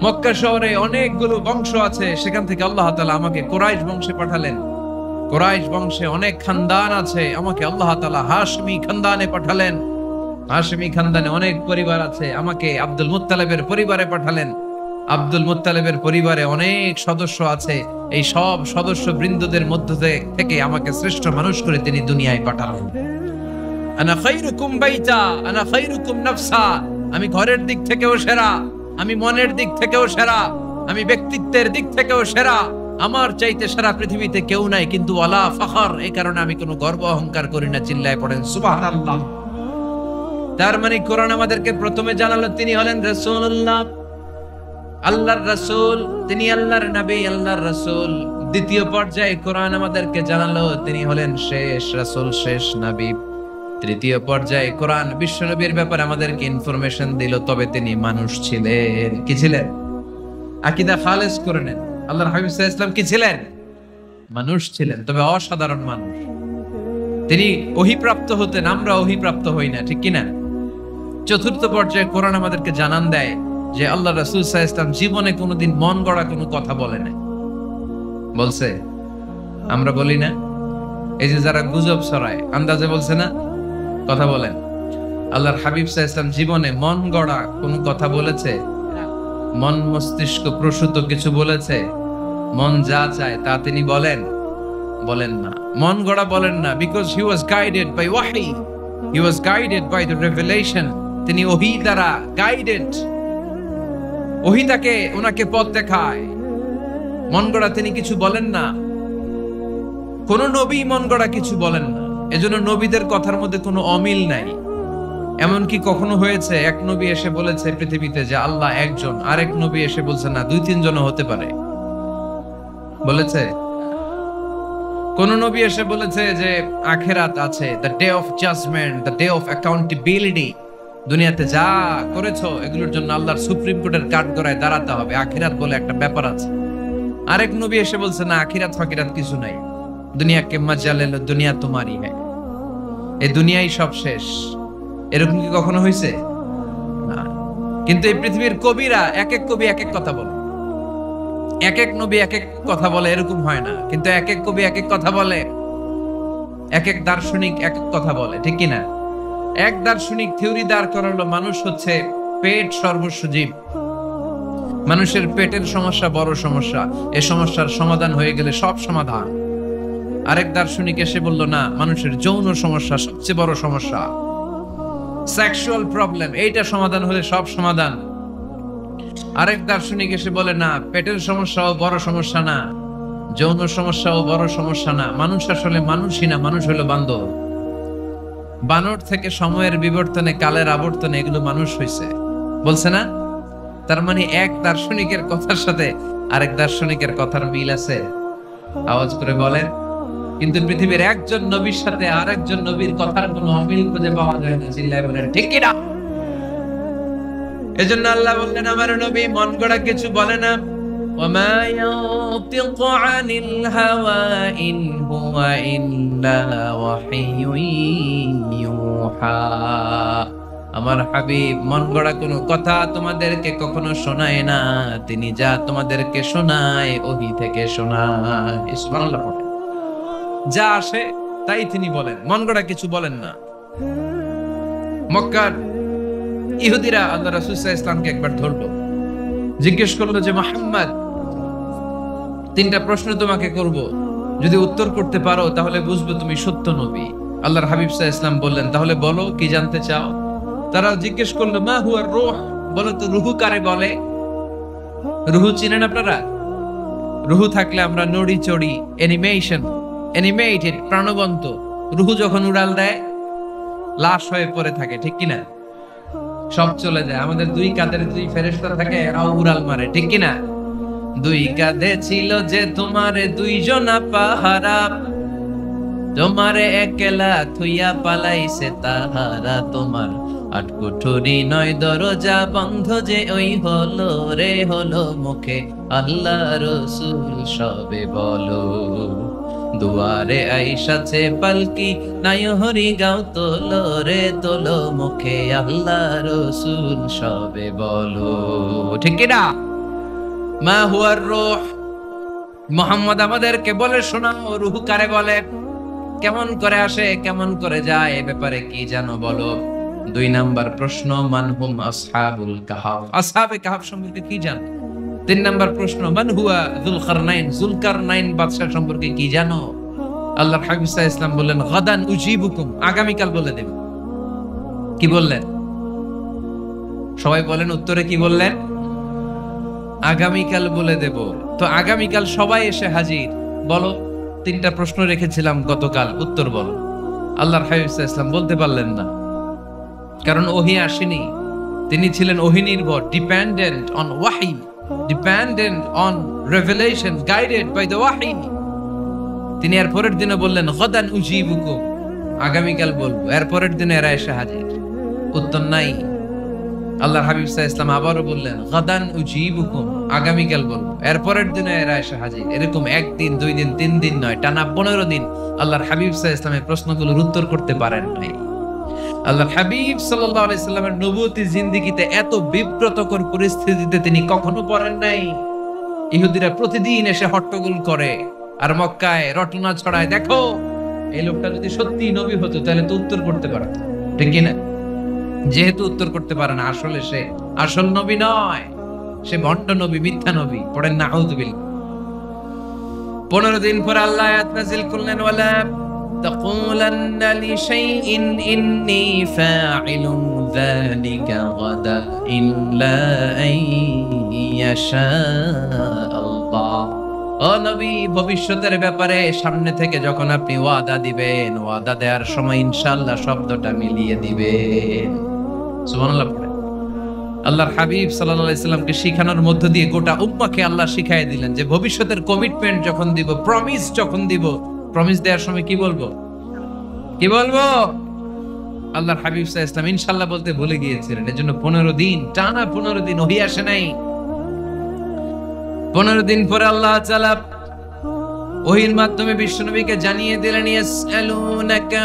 মক্কা শহরে অনেকগুলো বংশ আছে, সেখান থেকে আল্লাহ তাআলা আমাকে কুরাইশ বংশে পাঠালেন। কুরাইশ বংশে অনেক খানদান আছে, আমাকে আল্লাহ তাআলা হাশমি খানদানে পাঠালেন। হাশমি খানদানে অনেক পরিবার আছে, আমাকে আব্দুল মুত্তালিবের পরিবারে পাঠালেন। আব্দুল মুত্তালিবের পরিবারে অনেক সদস্য আছে, এই সব সদস্য বৃন্দদের মধ্য থেকে আমাকে শ্রেষ্ঠ মানুষ করে তিনি দুনিয়ায় পাঠালেন। আনা খায়রুকুম বাইতা আনা খায়রুকুম নাফসা, আমি ঘরের দিক থেকেও সেরা, আমি মনের দিক থেকেও সেরা, আমি ব্যক্তিত্বের দিক থেকেও সেরা, আমার চাইতে সারা পৃথিবীতে কেউ নাই, কিন্তু ওয়ালা ফখর, এই কারণে আমি কোনো গর্ব অহংকার করি না। চিল্লায় পড়েন সুবহানাল্লাহ। তার মানে কোরআন আমাদেরকে প্রথমে জানালো তিনি হলেন রাসূলুল্লাহ, আল্লাহর রাসূল, তিনি আল্লাহর নবী, আল্লাহর রাসূল। দ্বিতীয় পর্যায়ে কোরআন আমাদেরকে জানালো তিনি হলেন শেষ রাসূল, শেষ নবী। তৃতীয় পর্যায়ে কোরআন বিশ্ব নবীর ব্যাপারে আমাদেরকে ইনফরমেশন দিল, তবে তিনি মানুষ ছিলেন। কি ছিলেন? আকীদা খালেস করে নেন, আল্লাহর হাবিব সাল্লাল্লাহু আলাইহি ওয়াসাল্লাম কি ছিলেন? মানুষ ছিলেন, তবে অসাধারণ মানুষ। তিনি ওহীপ্রাপ্ত হতেন, আমরা ওহীপ্রাপ্ত হই না, ঠিক কিনা? চতুর্থ পর্যায়ে কোরআন আমাদেরকে জানান দেয় যে আল্লাহ রাসূল সাল্লাল্লাহু আলাইহি ওয়াসাল্লাম জীবনে কোনোদিন মন গড়া কোনো কথা বলে নাই। বলছে? আমরা বলি না? এই যে যারা গুজব ছড়ায়, আন্দাজে বলছে না, কথা বলেন। আল্লাহর হাবিব সাল্লাল্লাহু আলাইহি ওয়াসাল্লাম জীবনে মন গড়া কোনো কথা বলেছে? মন মস্তিষ্ক প্রসূত কিছু বলেছে? মন যা চায় তা তিনি বলেন? বলেন না। মন গড়া বলেন না, because he was guided by ওয়াহি, he was guided by the revelation. তিনি ওহী দ্বারা গাইডেড, ওহী তাকে ওনাকে পথ দেখায়। মন গড়া তিনি কিছু বলেন না, কোন নবী মন গড়া কিছু বলেন না। এজন্য নবীদের কথার মধ্যে কোনো অমিল নাই। এমনকি কখনো হয়েছে এক নবী এসে বলেছে পৃথিবীতে যে আল্লাহ একজন, আরেক নবী এসে বলছে না 2-3 জন হতে পারে? বলেছে? কোন নবী এসে বলেছে যে আখিরাত আছে, the day of judgment, the day of accountability, দুনিয়াতে যা করেছো এগুলোর জন্য আল্লাহর সুপ্রিম কোর্টের কাঠগড়ায় দাঁড়াতে হবে, আখিরাত বলে একটা ব্যাপার আছে? আরেক নবী এসে বলছে না, আখিরাত ফাকিরাত কিছু নাই, দুনিয়া কে মজা লে লো, দুনিয়া তোমারই হ্যায়, এই দুনিয়াই সব শেষ। এরকম কি কখনো হয়েছে? না। কিন্তু এই পৃথিবীর কবিরা, এক এক কবি এক এক কথা বলে, এক এক নবী এক এক কথা বলে, এরকম হয় না। কিন্তু এক এক কবি এক এক কথা বলে, এক এক দার্শনিক এক এক কথা বলে, ঠিক কিনা? এক দার্শনিক থিওরি দাঁড় করালো মানুষ হচ্ছে পেট সর্বস্ব জীব, মানুষের পেটের সমস্যা বড় সমস্যা, এই সমস্যার সমাধান হয়ে গেলে সব সমাধান। আরেক দার্শনিক এসে বলল না, মানুষের যৌন সমস্যা সবচেয়ে বড় সমস্যা, সেক্সুয়াল প্রবলেম, এইটা সমাধান হলে সব সমাধান। আরেক দার্শনিক এসে বলে না, পেটের সমস্যাও বড় সমস্যা না, যৌন সমস্যাও বড় সমস্যা না, মানুষ আসলে মানুষই না, মানুষ হলো বান্দর। বানর থেকে সময়ের বিবর্তনে, কালের আবর্তনে এগুলো মানুষ হয়েছে, বলছে না? তার মানে এক দার্শনিকের কথার সাথে আরেক দার্শনিকের কথার মিল আছে? আওয়াজ করে বলেন। কিন্তু পৃথিবীর একজন নবীর সাথে আরেকজন নবীর কথার কোনো অমিল খুঁজে পাওয়া যায় না। চিল্লায় বলেন ঠিক কি না? এজন্য আল্লাহ বললেন, আমার নবী মন গড়া কিছু বলে না। ওয়ামা ইয়ানতিকু আনিল হাওয়া ইন হুয়া ইল্লা ওয়াহিয়ুন ইউহা। আমার হাবিব মন গড়া কোনো কথা তোমাদেরকে কখনো শোনায় না, তিনি যা তোমাদেরকে শোনায় ওহী থেকে শোনায়। সুবহানাল্লাহ। যা আসে তাই তিনি বলেন, মন গড়া কিছু বলেন না। মক্কার ইহুদিরা আল্লাহ রাসূল সাল্লাল্লাহু আলাইহি ওয়াসাল্লামকে একবার ধরলো, জিজ্ঞেস করলো যে মুহাম্মদ, তিনটা প্রশ্ন তোমাকে করব, যদি উত্তর করতে পারো তাহলে বুঝবো তুমি সত্য নবী। আল্লাহর হাবিব সাল্লাল্লাহু আলাইহি ওয়াসাল্লাম বললেন, তাহলে বলো কি জানতে চাও? তারা জিজ্ঞেস করলো, মা হুয়া রূহ, বলো তো রূহ কারে বলে? রূহ চিনেন আপনারা? রূহ থাকলে আমরা নড়ি চড়ি, অ্যানিমেটেড, প্রাণবন্ত। রূহ যখন উড়াল দেয় লাশ হয়ে পড়ে থাকে, ঠিক কিনা? সব চলে যায়। আমাদের দুই কাঁধের দুই ফেরেশতা থাকে, এরাও উড়াল মারে, ঠিক কিনা? দুই কাঁধে ছিল যে তোমারে দুইজনা পাহারা, তোমারে একলা থুইয়া পালাইছে তাহারা, তোমার আট কুঠুরি নয় দরজা বন্ধ যে ওই হলো রে হলো মুখে আল্লাহ রাসূল সবে বলো, দুয়ারে আইসাছে পালকি নাই হরি গাও তোলো রে তোলো মুখে আল্লাহ রাসূল সবে বলো, ঠিক কি না? মা হুয়ার রূহ, মুহাম্মদ আমাদেরকে বলে শোনাও রূহ কারে বলে, কেমন করে আসে, কেমন করে যায়, এ ব্যাপারে কি জানো বলো। দুই নাম্বার প্রশ্ন, মানহুম আসহাবুল কাহাফ, আসহাবে কাহাফ সম্পর্কে কি জানো? তিন নাম্বার প্রশ্ন, মান হুয়া যুলকারনাইন, যুলকারনাইন বাদশা সম্পর্কে কি জানো? আল্লাহর হাবিব সাল্লাল্লাহু আলাইহি ওয়াসাল্লাম বললেন, গাদান উজিবুকুম, আগামীকাল বলে দেব। কি বললেন? সবাই বলেন উত্তরে কি বললেন? আগামীকাল বলে দেব। তো আগামীকাল সবাই এসে হাজির। বলো, তিনটা প্রশ্ন রেখেছিলাম গতকাল, উত্তর বলো। আল্লাহর হাবিব সাল্লাল্লাহু আলাইহি ওয়াসাল্লাম বলতে পারলেন না, কারণ ওহী আসেনি। তিনি ছিলেন ওহী নির্ভর, ডিপেন্ডেন্ট অন ওয়াহি, dependent on revelation, guided by the ওয়াহি। তিনি এর পরের দিনে বললেন, গাদান উজিবুকুম, আগামীকাল বলবো। এর পরের দিনে এরা এসে হাজির, উত্তর নাই। আল্লাহর হাবিব সাল্লাল্লাহু আলাইহি ওয়াসাল্লাম আবারও বললেন, গাদান উজিবুকুম, আগামীকাল বলবো। এর পরের দিনে এরা এসে হাজির। এরকম একদিন, দুই দিন, তিন দিন নয়, টানা 15 দিন আল্লাহর হাবিব সাল্লাল্লাহু আলাইহি ওয়াসাল্লামের প্রশ্নগুলোর উত্তর করতে পারেন নাই। আল্লাহর হাবিব সাল্লাল্লাহু আলাইহি ওয়াসাল্লামের নবুয়তি জিন্দেগিতে এত বিব্রতকর পরিস্থিতিতে তিনি কখনো পড়েন নাই। ইহুদিরা প্রতিদিন এসে হট্টগোল করে আর মক্কায় রটনা ছড়ায়, দেখো এই লোকটা যদি সত্যি নবী হতো তাহলে তো উত্তর করতে পারত, ঠিক কি না? যেহেতু উত্তর করতে পারে না, আসলে সে আসল নবী নয়, সে ভণ্ড নবী, মিথ্যা নবী। পড়েন নাউযুবিল্লাহ। 15 দিন পর আল্লাহ আয়াত নাযিল করলেন, ওয়ালা তাকুলান্না লিশাইইন ইন্নী ফাইলুন যালিকা গাদা ইল্লা আইয়াশা আল্লাহ। ও নবী, ভবিষ্যতের ব্যাপারে সামনে থেকে যখন আপনি ওয়াদা দিবেন, ওয়াদা দেওয়ার সময় ইনশাআল্লাহ শব্দটা মিলিয়ে দিবেন। সুবহানাল্লাহ। আল্লাহর হাবিব সাল্লাল্লাহু আলাইহি সাল্লামকে শিখানোর মধ্য দিয়ে গোটা উম্মাহকে আল্লাহ শিখাই দিলেন যে ভবিষ্যতের কমিটমেন্ট যখন দিব, প্রমিস যখন দিব, প্রমিস দেওয়ার সময় কি বলবো? কি বলবো? আল্লাহর হাবিব সাল্লাল্লাহু আলাইহি সাল্লাম ইনশাআল্লাহ বলতে ভুলে গিয়েছিলেন। এজন্য 15 দিন, টানা 15 দিন ওহী আসে নাই। 15 দিন পরে আল্লাহ তাআলা ওহীর মাধ্যমে বিশ্বনবীকে জানিয়ে দিলেন, ইয়াসআলুনাকা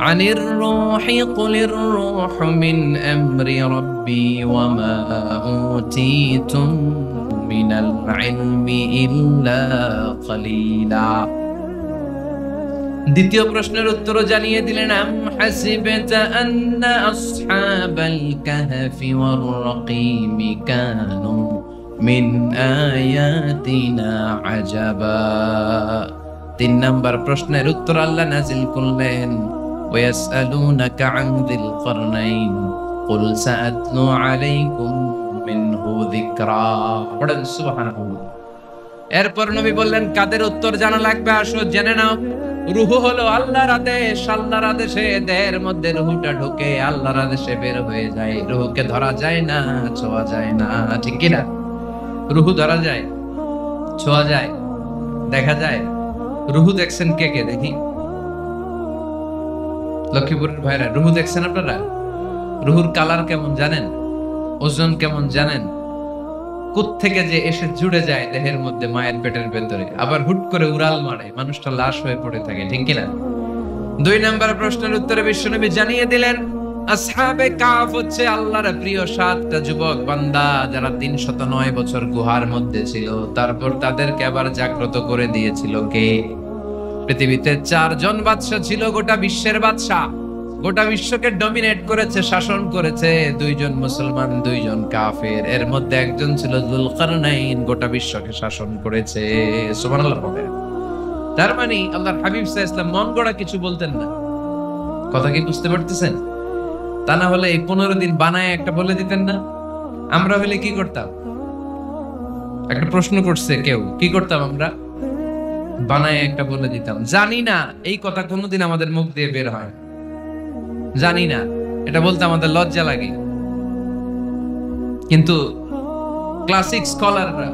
আনির রূহি কুলির রূহু মিন আমরি রাব্বি ওয়া মা উতীতুম মিনাল ইলমি ইল্লা কালিলা। দ্বিতীয় প্রশ্নের উত্তরও জানিয়ে দিলেন, আম হাসিবতা আন্না আসহাবাল কাহফি ওয়ার রাকিমি কানু মিন আয়াতিনা আজাবা। 3 নাম্বার প্রশ্নের উত্তর আল্লাহ নাজিল করলেন, ওয়াসআলুনাকা আন যিল করনাইন কুল সাআতলু আলাইকুম মিনহু যিকরা। পড়েন সুবহানাল্লাহ। এরপর নবী বললেন, কাদের উত্তর জানা লাগবে, আসো জেনে নাও। রূহ হলো আল্লাহর আদেশ, আল্লাহর আদেশে দেহের মধ্যে রূহটা ঢোকে, আল্লাহর আদেশে বের হয়ে যায়। রূহকে ধরা যায় না, ছোঁয়া যায় না, ঠিক কি না? রূহ ধরা যায়, ছোঁয়া যায়, দেখা যায়। রূহ দেখছেন কে কে? দেখি লক্ষ্মীপুরের ভাইরা, রূহ দেখছেন আপনারা? রূহুর কালার কেমন জানেন? ওজন কেমন জানেন? কোত্থেকে যে এসে জুড়ে যায় দেহের মধ্যে, মায়ের পেটের ভেতরে, আবার হুট করে উড়াল মারে, মানুষটা লাশ হয়ে পড়ে থাকে, ঠিক কিনা? 2 নম্বর প্রশ্নের উত্তরে বিশ্বনবী জানিয়ে দিলেন, আসহাবে কাফ হচ্ছে আল্লাহর প্রিয় 7টা যুবক বান্দা, যারা 309 বছর গুহার মধ্যে ছিল। তারপর তাদেরকে আবার জাগ্রত করে দিয়েছিল কে? পৃথিবীতে 4 জন বাদশা ছিল, গোটা বিশ্বের বাদশা, গোটা বিশ্বকে ডমিনেট করেছে, শাসন করেছে। 2 জন মুসলমান, 2 জন কাফের। এর মধ্যে একজন ছিল যুলকারনাইন, গোটা বিশ্বকে শাসন করেছে। সুবহানাল্লাহ। তার মানে আল্লাহর হাবিব সাল্লাল্লাহু আলাইহি ওয়াসাল্লাম মন গড়া কিছু বলতেন না। কথা কি বুঝতে পারতেছেন? তা না হলে এই 15 দিন বানায় একটা বলে দিতেন না? আমরা হলে কি করতাম? একটা প্রশ্ন করছে কেউ, কি করতাম আমরা? বানায় একটা বলে দিতাম। জানি না এই কথা কোনোদিন আমাদের মুখ দিয়ে বের হয়, জানি না, এটা বলতে আমাদের লজ্জা লাগে। কিন্তু ক্লাসিক স্কলাররা,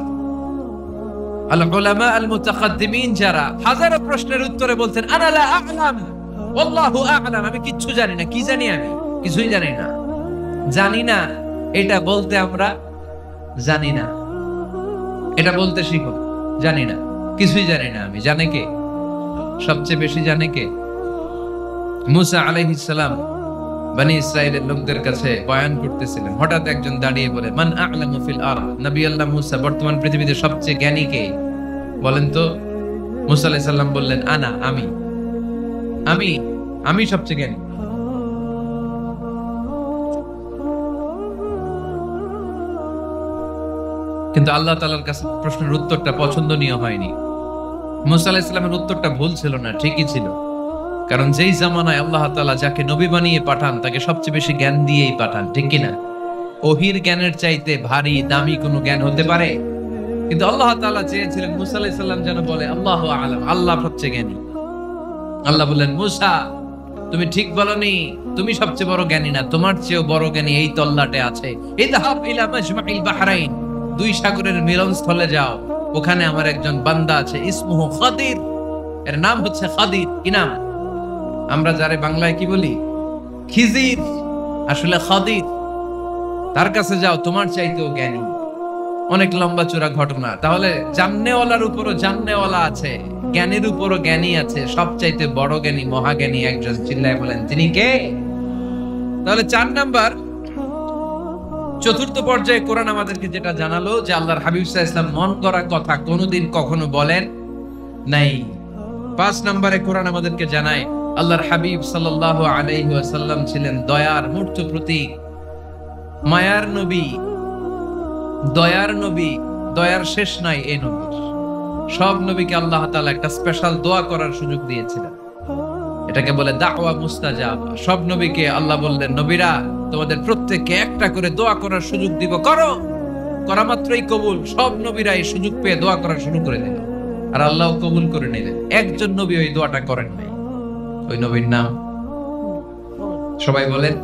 আল উলামা আল মুতাকাদ্দিমিন, যারা হাজারো প্রশ্নের উত্তরে বলতেন, আনা লা আ'লাম ওয়াল্লাহু আ'লাম, আমি কিচ্ছু জানি না। কি জানি? আমি কিছুই জানি না। জানি না এটা বলতে আমরা জানি না, এটা বলতে শিখো। জানি না, কিছুই জানি না আমি। জানে কে? সবচেয়ে বেশি জানে কে? মুসা আলাইহিস সালাম বনি ইসরাইলের লোকদের কাছে বয়ান করতেছিলেন। হঠাৎ একজন দাঁড়িয়ে বলে, মান আ'লামু ফিল আরদ। নবী আল্লাহ মুসা, বর্তমান পৃথিবীতে সবচেয়ে জ্ঞানী কে? বলেন তো। মুসা আলাইহিস সালাম বললেন, আনা, আমি আমি আমি সবচেয়ে জ্ঞানী। কিন্তু আল্লাহ তাআলার কাছে প্রশ্নের উত্তরটা পছন্দনীয় হয়নি। মুসা আলাইহিস সালামের উত্তরটা ভুল ছিল না, ঠিকই ছিল। কারণ যেই জামানায় আল্লাহ তাআলা যাকে নবী বানিয়ে পাঠান, তাকে সবচেয়ে বেশি জ্ঞান দিয়েই পাঠান, ঠিক কিনা? ওহির জ্ঞানের চাইতে ভারী দামি কোনো জ্ঞান হতে পারে? কিন্তু আল্লাহ তাআলা চেয়েছিলেন মুসা আলাইহিস সালাম যেন বলে, আল্লাহু আ'লাম, আল্লাহ সবচেয়ে জ্ঞানী। আল্লাহ বললেন, মুসা তুমি ঠিক বলনি, তুমি সবচেয়ে বড় জ্ঞানী না, তোমার চেয়েও বড় জ্ঞানী এই তল্লাটে আছে। ইযহাব ইলা মাজমাইল বাহরাইন, 2 সাগরের মিলনস্থলে যাও, ওখানে আমার একজন বান্দা আছে, ইসমুহু খাদির, এর নাম হচ্ছে খাদির। কি নাম? আমরা যারে বাংলায় কি বলি? খিজির, আসলে খাদির। তার কাছে যাও, তোমার চাইতেও জ্ঞানী। অনেক লম্বা চূড়া ঘটনা। তাহলে জান্নেওয়ালার উপরও জান্নেওয়ালা আছে, জ্ঞানের উপরও জ্ঞানী আছে। সবচাইতে বড় জ্ঞানী, মহাজ্ঞানী একজন, চিল্লায় বলেন তিনি কে? তাহলে 4 নাম্বার, চতুর্থ পর্যায়ে কোরআন আমাদেরকে যেটা জানালো, যে আল্লাহর হাবিব সাল্লাল্লাহু আলাইহি ওয়াসাল্লাম মন গড়া কথা কোনোদিন কখনো বলেন নাই। 5 নম্বরে কোরআন আমাদেরকে জানায়, আল্লাহর হাবিব সাল্লাল্লাহু আলাইহি ওয়াসাল্লাম ছিলেন দয়ার মূর্ত প্রতীক, মায়ার নবী, দয়ার নবী। দয়ার শেষ নাই এই নবীর। সব নবীকে আল্লাহ তাআলা একটা স্পেশাল দোয়া করার সুযোগ দিয়েছিলেন, এটাকে বলে দাওয়া মুস্তাজাব। সব নবীকে আল্লাহ বললেন, নবীরা তোমাদের প্রত্যেককে একটা করে দোয়া করার সুযোগ দিব, করো। করা মাত্রই কবুল। সব নবীরা এই সুযোগ পেয়ে দোয়া করা শুরু করে দিল, আর আল্লাহ কবুল করে নিলেন। একজন নবী ওই দোয়াটা করেন নাই। ওই নবীর নাম সবাই বলেন।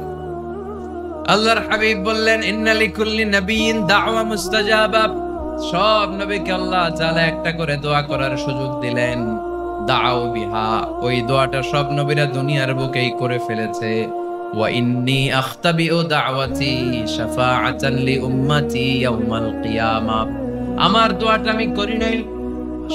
আল্লাহর হাবিব বললেন, ইন্না লিকুল্লি নাবিয়্যিন দাওয়া মুস্তাজাবা। সব নবীকে আল্লাহ তাআলা একটা করে দোয়া করার সুযোগ দিলেন। দাও বিহা, ওই দোয়াটা সব নবীরা দুনিয়ার বুকেই করে ফেলেছে। ওয়া ইন্নী আখতাবিউ দাওয়াতি শাফাআতান লি উম্মতি ইয়াউমাল কিয়ামা। আমার দোয়াটা আমি করি নাই,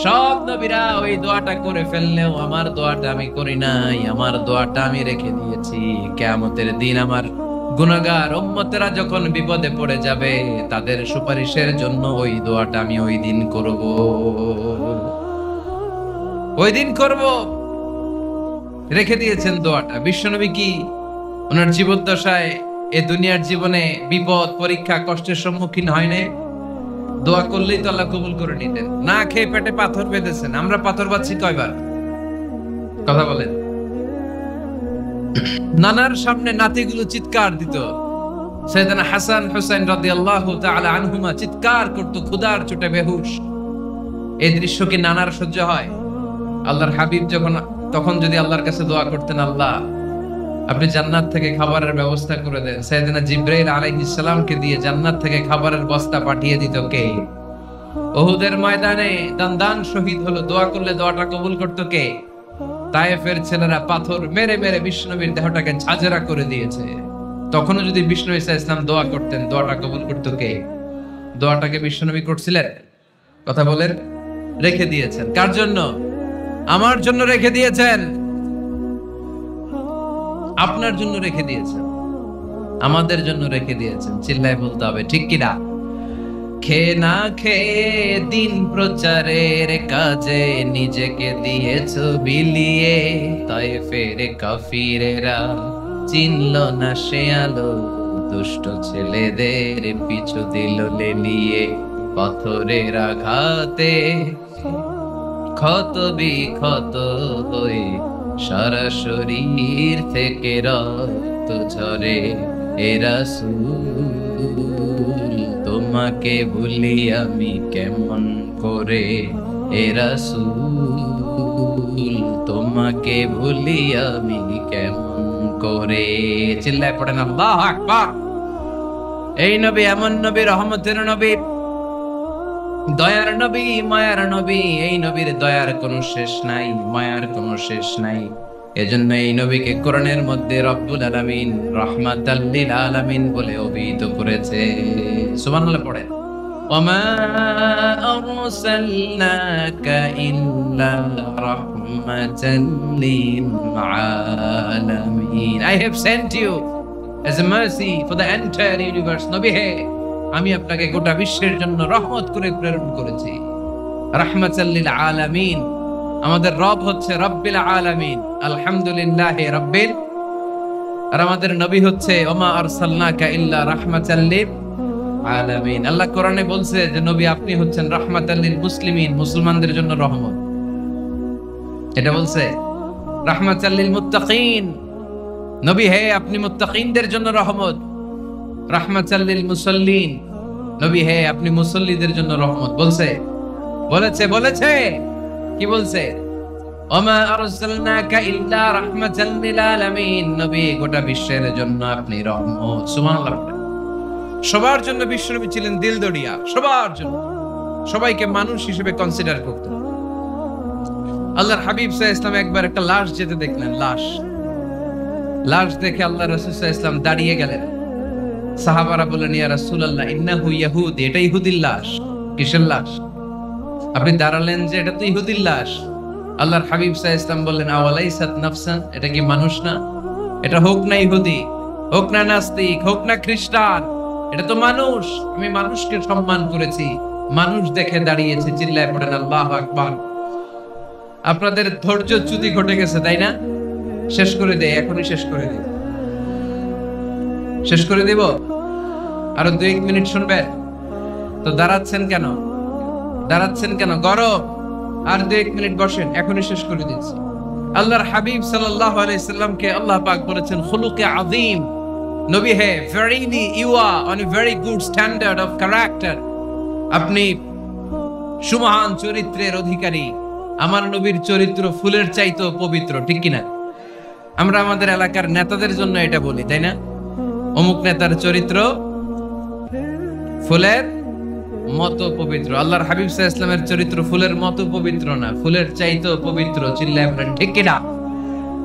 সব নবীরা ওই দোয়াটা করে ফেললেও আমার দোয়াটা আমি করি নাই। আমার দোয়াটা আমি রেখে দিয়েছি কিয়ামতের দিন। আমার গুনাহগার উম্মতেরা যখন বিপদে পড়ে যাবে, তাদের সুপারিশের জন্য ওই দোয়াটা আমি ওই দিন করব, ওই দিন করব। রেখে দিয়েছেন দোয়াটা। বিশ্বনবী কি ওনার জীবদ্দশায় এ দুনিয়ার জীবনে বিপদ, পরীক্ষা, কষ্টের সম্মুখীন হয় নাই? দোয়া করলেই তো আল্লাহ কবুল করে নিতেন। না খেয়ে পেটে পাথর বেঁধেছেন, আমরা পাথর বাঁধছি কয়বার? কথা বলেন। নানার সামনে নাতিগুলো চিৎকার দিত, সাইয়েদনা হাসান হুসাইন রাদিয়াল্লাহু তাআলা আনহুমা চিৎকার করত ক্ষুধার চোটে বেহুশ। এই দৃশ্য কি নানার সহ্য হয়? আল্লাহর হাবিব তখন যদি আল্লাহর কাছে দোয়া করতেন, আল্লাহ আপনি জান্নাত থেকে খাবারের ব্যবস্থা করে দেন, সাইয়েদনা জিবরাইল আলাইহিস সালামকে দিয়ে জান্নাত থেকে খাবারের বস্তা পাঠিয়ে দিত কে? উহুদের ময়দানে দান শহীদ হলো, দোয়া করলে দোয়াটা কবুল করত কে? তায়েফের ছেলেরা পাথর মেরে মেরে বিষ্ণুবীর দেহটাকে ঝাঁঝরা করে দিয়েছে। তখনও যদি বিষ্ণু ঈসা ইসলাম দোয়া করতেন, দোয়াটা কবুল করত কে? দোয়াটাকে বিষ্ণুনবী করছিলেন? কথা বলেন। রেখে দিয়েছেন কার জন্য? আমার জন্য রেখে দিয়েছেন, আপনার জন্য রেখে দিয়েছেন, আমাদের জন্য রেখে দিয়েছেন। চিল্লায় বলতে হবে ঠিক কিনা? খেয়ে না খেয়ে দিন প্রচারের কাজে নিজেকে দিয়েছো বিলিয়ে, তায়েফের কাফিরেরা চিনল না সে আলো, দুষ্ট ছেলেদের পিছু দিল লেলিয়ে। পাথরের আঘাতে ক্ষত বিক্ষত হয়ে সারা শরীর থেকে রক্ত ঝরে। এ রাসূল তোমাকে ভুলি আমি কেমন করে, এ রাসূল তোমাকে ভুলি আমি কেমন করে। চিল্লায় পড়েন আল্লাহু আকবার। এই নবী এমন নবী, রহমতের নবী, দয়ার নবী, মায়ার নবী। এই নবীর দয়ার কোনো শেষ নাই, মায়ার কোনো শেষ নাই। এজন্য এই নবীকে কোরআনের মধ্যে রব্বুল আলামিন রাহমাতাল লিল আলামিন বলে অভিহিত করেছে। সুবহানাল্লাহ পড়েন। ওয়ামা আরসালনাকা ইল্লা রাহমাতাল লিল আলামিন। I have sent you as a mercy for the entire universe. নবী হে, আমি আপনাকে গোটা বিশ্বের জন্য রহমত করে প্রেরণ করেছি। রাহমাতাল লিল আলামিন। আমাদের রব হচ্ছে রব্বিল আলামিন, আলহামদুলিল্লাহি রাব্বিল। আর আমাদের নবী হচ্ছে ওমা আরসালনাকা ইল্লা রাহমাতাল লিল আলামিন। আল্লাহ কোরআনে বলছে যে নবী আপনি হচ্ছেন রাহমাতাল লিল মুসলিমিন, মুসলমানদের জন্য রহমত। এটা বলছে রাহমাতাল লিল মুত্তাকিন। নবী হে, আপনি মুত্তাকিনদের জন্য রহমত। রাহমাতাল লিল মুসাল্লিন। নবী হে, আপনি মুসল্লিদের জন্য রহমত। বলছে বলেছে কি বলছে? ওমা আরসালনাকা ইল্লা রাহমাতাল লিল আলামিন। নবী গোটা বিশ্বের জন্য আপনি রহমত। সুবহানাল্লাহ। সবার জন্য বিশ্বনবী ছিলেন দিলদরিয়া, সবার জন্য, সবাইকে মানুষ হিসেবে কনসিডার করতেন। আল্লাহর হাবিব সাল্লাল্লাহু আলাইহি ওয়াসাল্লাম একবার একটা লাশ যেতে দেখলেন। লাশ দেখে আল্লাহর রাসূল সাল্লাল্লাহু আলাইহি ওয়াসাল্লাম দাঁড়িয়ে গেলেন। সাহাবারা বললেন, ইয়া রাসূলুল্লাহ ইন্নাহু ইয়াহুদি। এটা ইহুদির লাশ। কিসের লাশ? আপনি দাঁড়ালেন যে এটা তো ইহুদির লাশ। আল্লাহর হাবিব সাল্লাল্লাহু আলাইহি ওয়াসাল্লাম বললেন, আওয়ালাইসাত নাফসান। এটা কি মানুষ না? এটা হোক না ইহুদি, হোক না নাস্তিক, হোক না খ্রিস্টান, এটা তো মানুষ। আমি মানুষকে সম্মান করেছি, মানুষ দেখে দাঁড়িয়েছে। চিল্লায় পড়েন আল্লাহু আকবার। আপনাদের ধৈর্যচ্যুতি ঘটে গেছে, তাই না? শেষ করে দেই, এখনই শেষ করে দিই। শেষ করে দিব? আরো 2-1 মিনিট শুনবেন তো? দাঁড়াচ্ছেন কেন? গরম। আর 2-1 মিনিট বসেন, এখনই শেষ করে দিচ্ছি। আল্লাহর হাবিব সাল্লাল্লাহু আলাইহি সাল্লামকে আল্লাহ পাক বলেছেন খুলুকে আযীম। নবী হে, verily you are on a very good standard of character. আপনি সুমহান চরিত্রের অধিকারী। আমার নবীর চরিত্র ফুলের চাইতেও পবিত্র, ঠিক কিনা? আমরা আমাদের এলাকার নেতাদের জন্য এটা বলি, তাই না? অমুক নেতার চরিত্র ফুলের মতো পবিত্র। আল্লাহর হাবিব সাল্লাল্লাহু আলাইহি ওয়াসাল্লামের চরিত্র ফুলের মতো পবিত্র না, ফুলের চাইতেও পবিত্র। চিল্লায় বলেন ঠিক কিনা?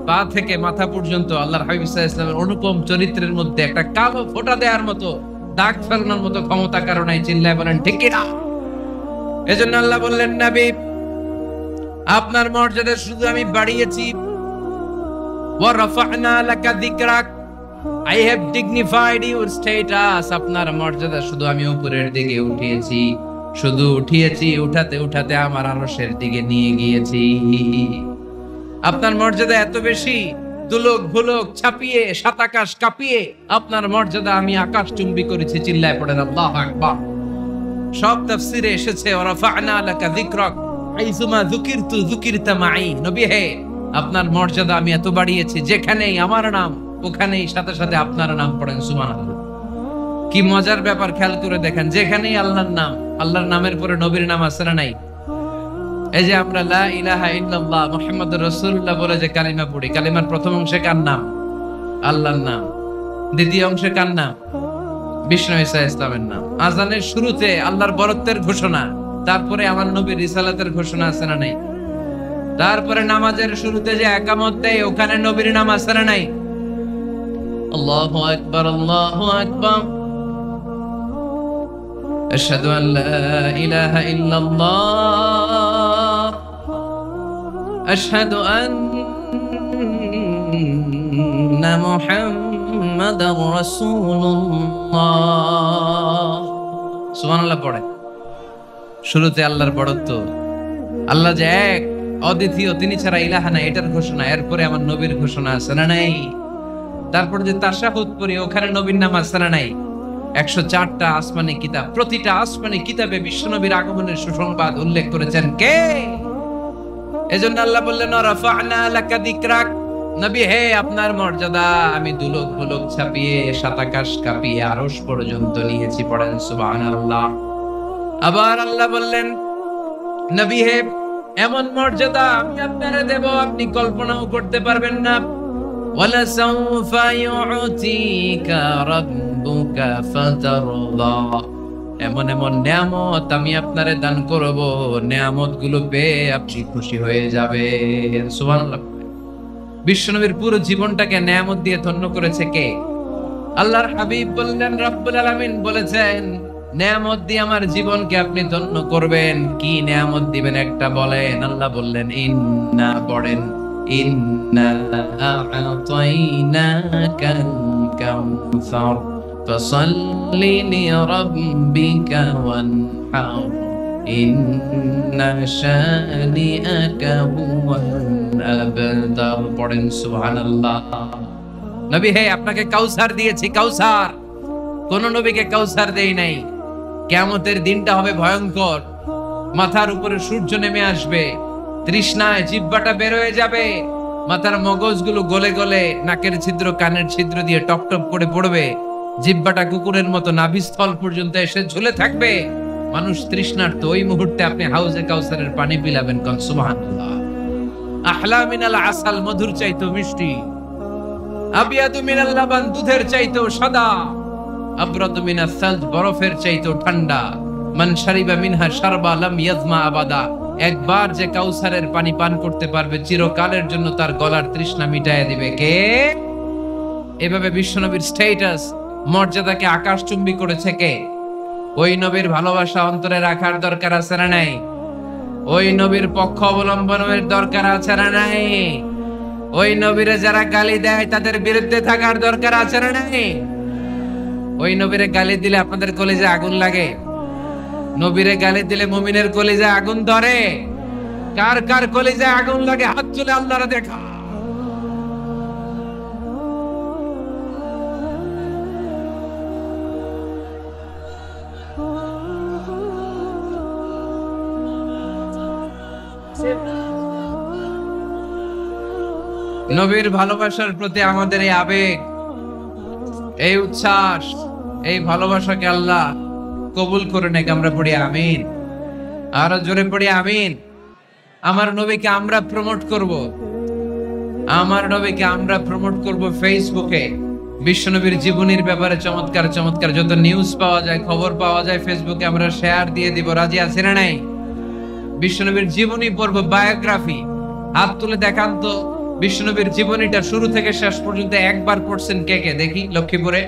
পা থেকে মাথা পর্যন্ত আল্লাহর হাবিব সাল্লাল্লাহু আলাইহি ওয়াসাল্লামের অনুপম চরিত্রের মধ্যে একটা কালো ফোঁটা দেওয়ার মতো, দাগ ফেলানোর মতো ক্ষমতা কারো নাই। চিল্লায় বলেন ঠিক কিনা? এজন্য আল্লাহ বললেন, নবী আপনার মর্যাদা শুধু আমি বাড়িয়েছি। ওয়া রাফা'না লাকা যিকরাক। I have dignified your status. আপনার মর্যাদা শুধু আমি উপরের দিকে উঠিয়েছি, শুধু উঠিয়েছি, উঠাতে উঠাতে আমার আরশের দিকে নিয়ে গিয়েছি। আপনার মর্যাদা এত বেশি, দুলক ভুলক ছাপিয়ে, সাত আকাশ কাঁপিয়ে আপনার মর্যাদা আমি আকাশ চুম্বি করেছি। চিল্লায় পড়েন আল্লাহু আকবার। সব তাফসীরে এসেছে ওয়ারাফা'না লাকা যিকরাক আইযুমা যুকিরতু যুকিরতা মাই। নবী হে, আপনার মর্যাদা আমি এত বাড়িয়েছি, যেখানেই আমার নাম ওখানেই সাথে সাথে আপনার নাম পড়েন সুবহানাল্লাহ। কি মজার ব্যাপার, খেয়াল করে দেখেন, যেখানেই আল্লাহর নাম, আল্লাহর নামের পরে নবীর নাম আছে না নাই? এই যে আমরা লা ইলাহা ইল্লাল্লাহ মুহাম্মাদুর রাসূলুল্লাহ বলে যে কালিমা পড়ি, কালিমার প্রথম অংশে কার নাম? আল্লাহর নাম। দ্বিতীয় অংশে কার নাম? বিষ্ণু ঈসা ইসলামের নাম। আজানের শুরুতে আল্লাহর বরত্বের ঘোষণা, তারপরে আমার নবীর রিসালাতের ঘোষণা আছে না নাই? তারপরে নামাজের শুরুতে যে একামত দেয়, ওখানে নবীর নাম আছে না নাই? আল্লাহু আকবার, আল্লাহু আকবার, আশহাদু আন লা ইলাহা ইল্লাল্লাহ, আশহাদু আন্না মুহাম্মাদার রাসূলুল্লাহ। সুবহানাল্লাহ পড়ে। শুরুতে আল্লাহর বড়ত্ব, আল্লাহ যে এক, অদ্বিতীয়, তিনি ছাড়া ইলাহা নাই, এটার ঘোষণা। এরপরে আমার নবীর ঘোষণা আছে না নাই? তারপর যে তাশাহুদ পড়ি, ওখানে নবীর নাম আছে না নাই? 104টা আসমানি কিতাব, প্রতিটা আসমানি কিতাবে বিশ্বনবীর আগমনের সুসংবাদ উল্লেখ করেছেন কে? এজন্য আল্লাহ বললেন রাফা'না লাকা যিকরাক, নবী হে, আপনার মর্যাদা আমি দুলক বুলক ছাপিয়ে, সাত আকাশ কাঁপিয়ে আরশ পর্যন্ত নিয়েছি, পড়েন সুবহানাল্লাহ। আবার আল্লাহ বললেন নবী হে, এমন মর্যাদা আমি আপনারে দেব আপনি কল্পনাও করতে পারবেন না। ওয়ালা সাউফা ইউতিকা রাব্বুকা ফাতারদা, এমন এমন নিয়ামত আমি আপনারে দান করব, নিয়ামত গুলো পেয়ে আপনি খুশি হয়ে যাবেন। সুবহানাল্লাহ। বিশ্বনবীর পুরো জীবনটাকে নিয়ামত দিয়ে ধন্য করেছে কে? আল্লাহর হাবিব বললেন, রব্বুল আলামিন বলেছেন নিয়ামত দিয়ে আমার জীবনকে আপনি ধন্য করবেন। কি নিয়ামত দিবেন একটা বলেন? আল্লাহ বললেন ইন্না, পড়েন, ইন্না আ'তাইনাকাল কাউসার ফাসাল্লি লিরাব্বিকা ওয়ানহার ইন্না শানিআকা হুয়াল আবতার, পড়েন সুবহানাল্লাহ। নবী হে, আপনাকে কাউসার দিয়েছি, কাউসার। কোন নবীকে কাউসার দেই নাই। কিয়ামতের দিনটা হবে ভয়ঙ্কর, মাথার উপরে সূর্য নেমে আসবে, তৃষ্ণায় জিহ্বাটা বের হয়ে যাবে, মাথার মগজগুলো গলে গলে নাকের ছিদ্র কানের ছিদ্র দিয়ে টপ টপ করে পড়বে, জিহ্বাটা কুকুরের মতো নাভিস্থল পর্যন্ত এসে ঝুলে থাকবে, মানুষ তৃষ্ণার্ত। ওই মুহূর্তে আপনি হাউজে কাউসারের পানি পিলাবেন, কোন সুবহানাল্লাহ। আহলা মিনাল আসাল, মধুর চাইতো মিষ্টি, আবিয়াদু মিনাল লাবান, দুধের চাইতো সাদা, আবরাদু মিনাস সালজ, বরফের চাইতো ঠান্ডা, মান শারিবা মিনহা শারবা লাম ইয়াজমা আবাদা, একবার যে কাউসারের পানি পান করতে পারবে চিরকালের জন্য তার গলার তৃষ্ণা মিটায় দিবে কে? এভাবে বিশ্বনবীর স্ট্যাটাস, মর্যাদাকে আকাশচুম্বী করেছে কে? ওই নবীর ভালোবাসা অন্তরে রাখার দরকার আছে না নাই? ওই নবীর পক্ষ অবলম্বনের দরকার আছে না নাই? ওই নবীরে যারা গালি দেয় তাদের বিরুদ্ধে থাকার দরকার আছে না নাই? ওই নবীরে গালি দিলে আপনাদের কলিজে আগুন লাগে? নবীরে গালি দিলে মুমিনের কলিজে আগুন ধরে? কার কার কলিজে আগুন লাগে হাত তুলে আল্লাহরে দেখা। নবীর ভালোবাসার প্রতি আমাদের এই আবেগ, এই উচ্ছ্বাস, এই ভালোবাসাকে আল্লাহ কবুল করে নেক। আমরা পড়ি আমিন, আরো জোরে পড়ি আমিন। আমার নবীকে আমরা প্রমোট করব, আমার নবীকে আমরা প্রমোট করব ফেসবুকে। বিশ্বনবীর জীবনীর ব্যাপারে চমৎকার চমৎকার যত নিউজ পাওয়া যায়, খবর পাওয়া যায়, ফেসবুকে আমরা শেয়ার দিয়ে দিব। রাজি আছেন না নাই? বিশ্বনবীর জীবনী পড়ব, বায়োগ্রাফি। হাত তুলে দেখান তো বিশ্বনবীর জীবনীটা শুরু থেকে শেষ পর্যন্ত একবার পড়ছেন কে কে, দেখি লক্ষ্মীপুরে।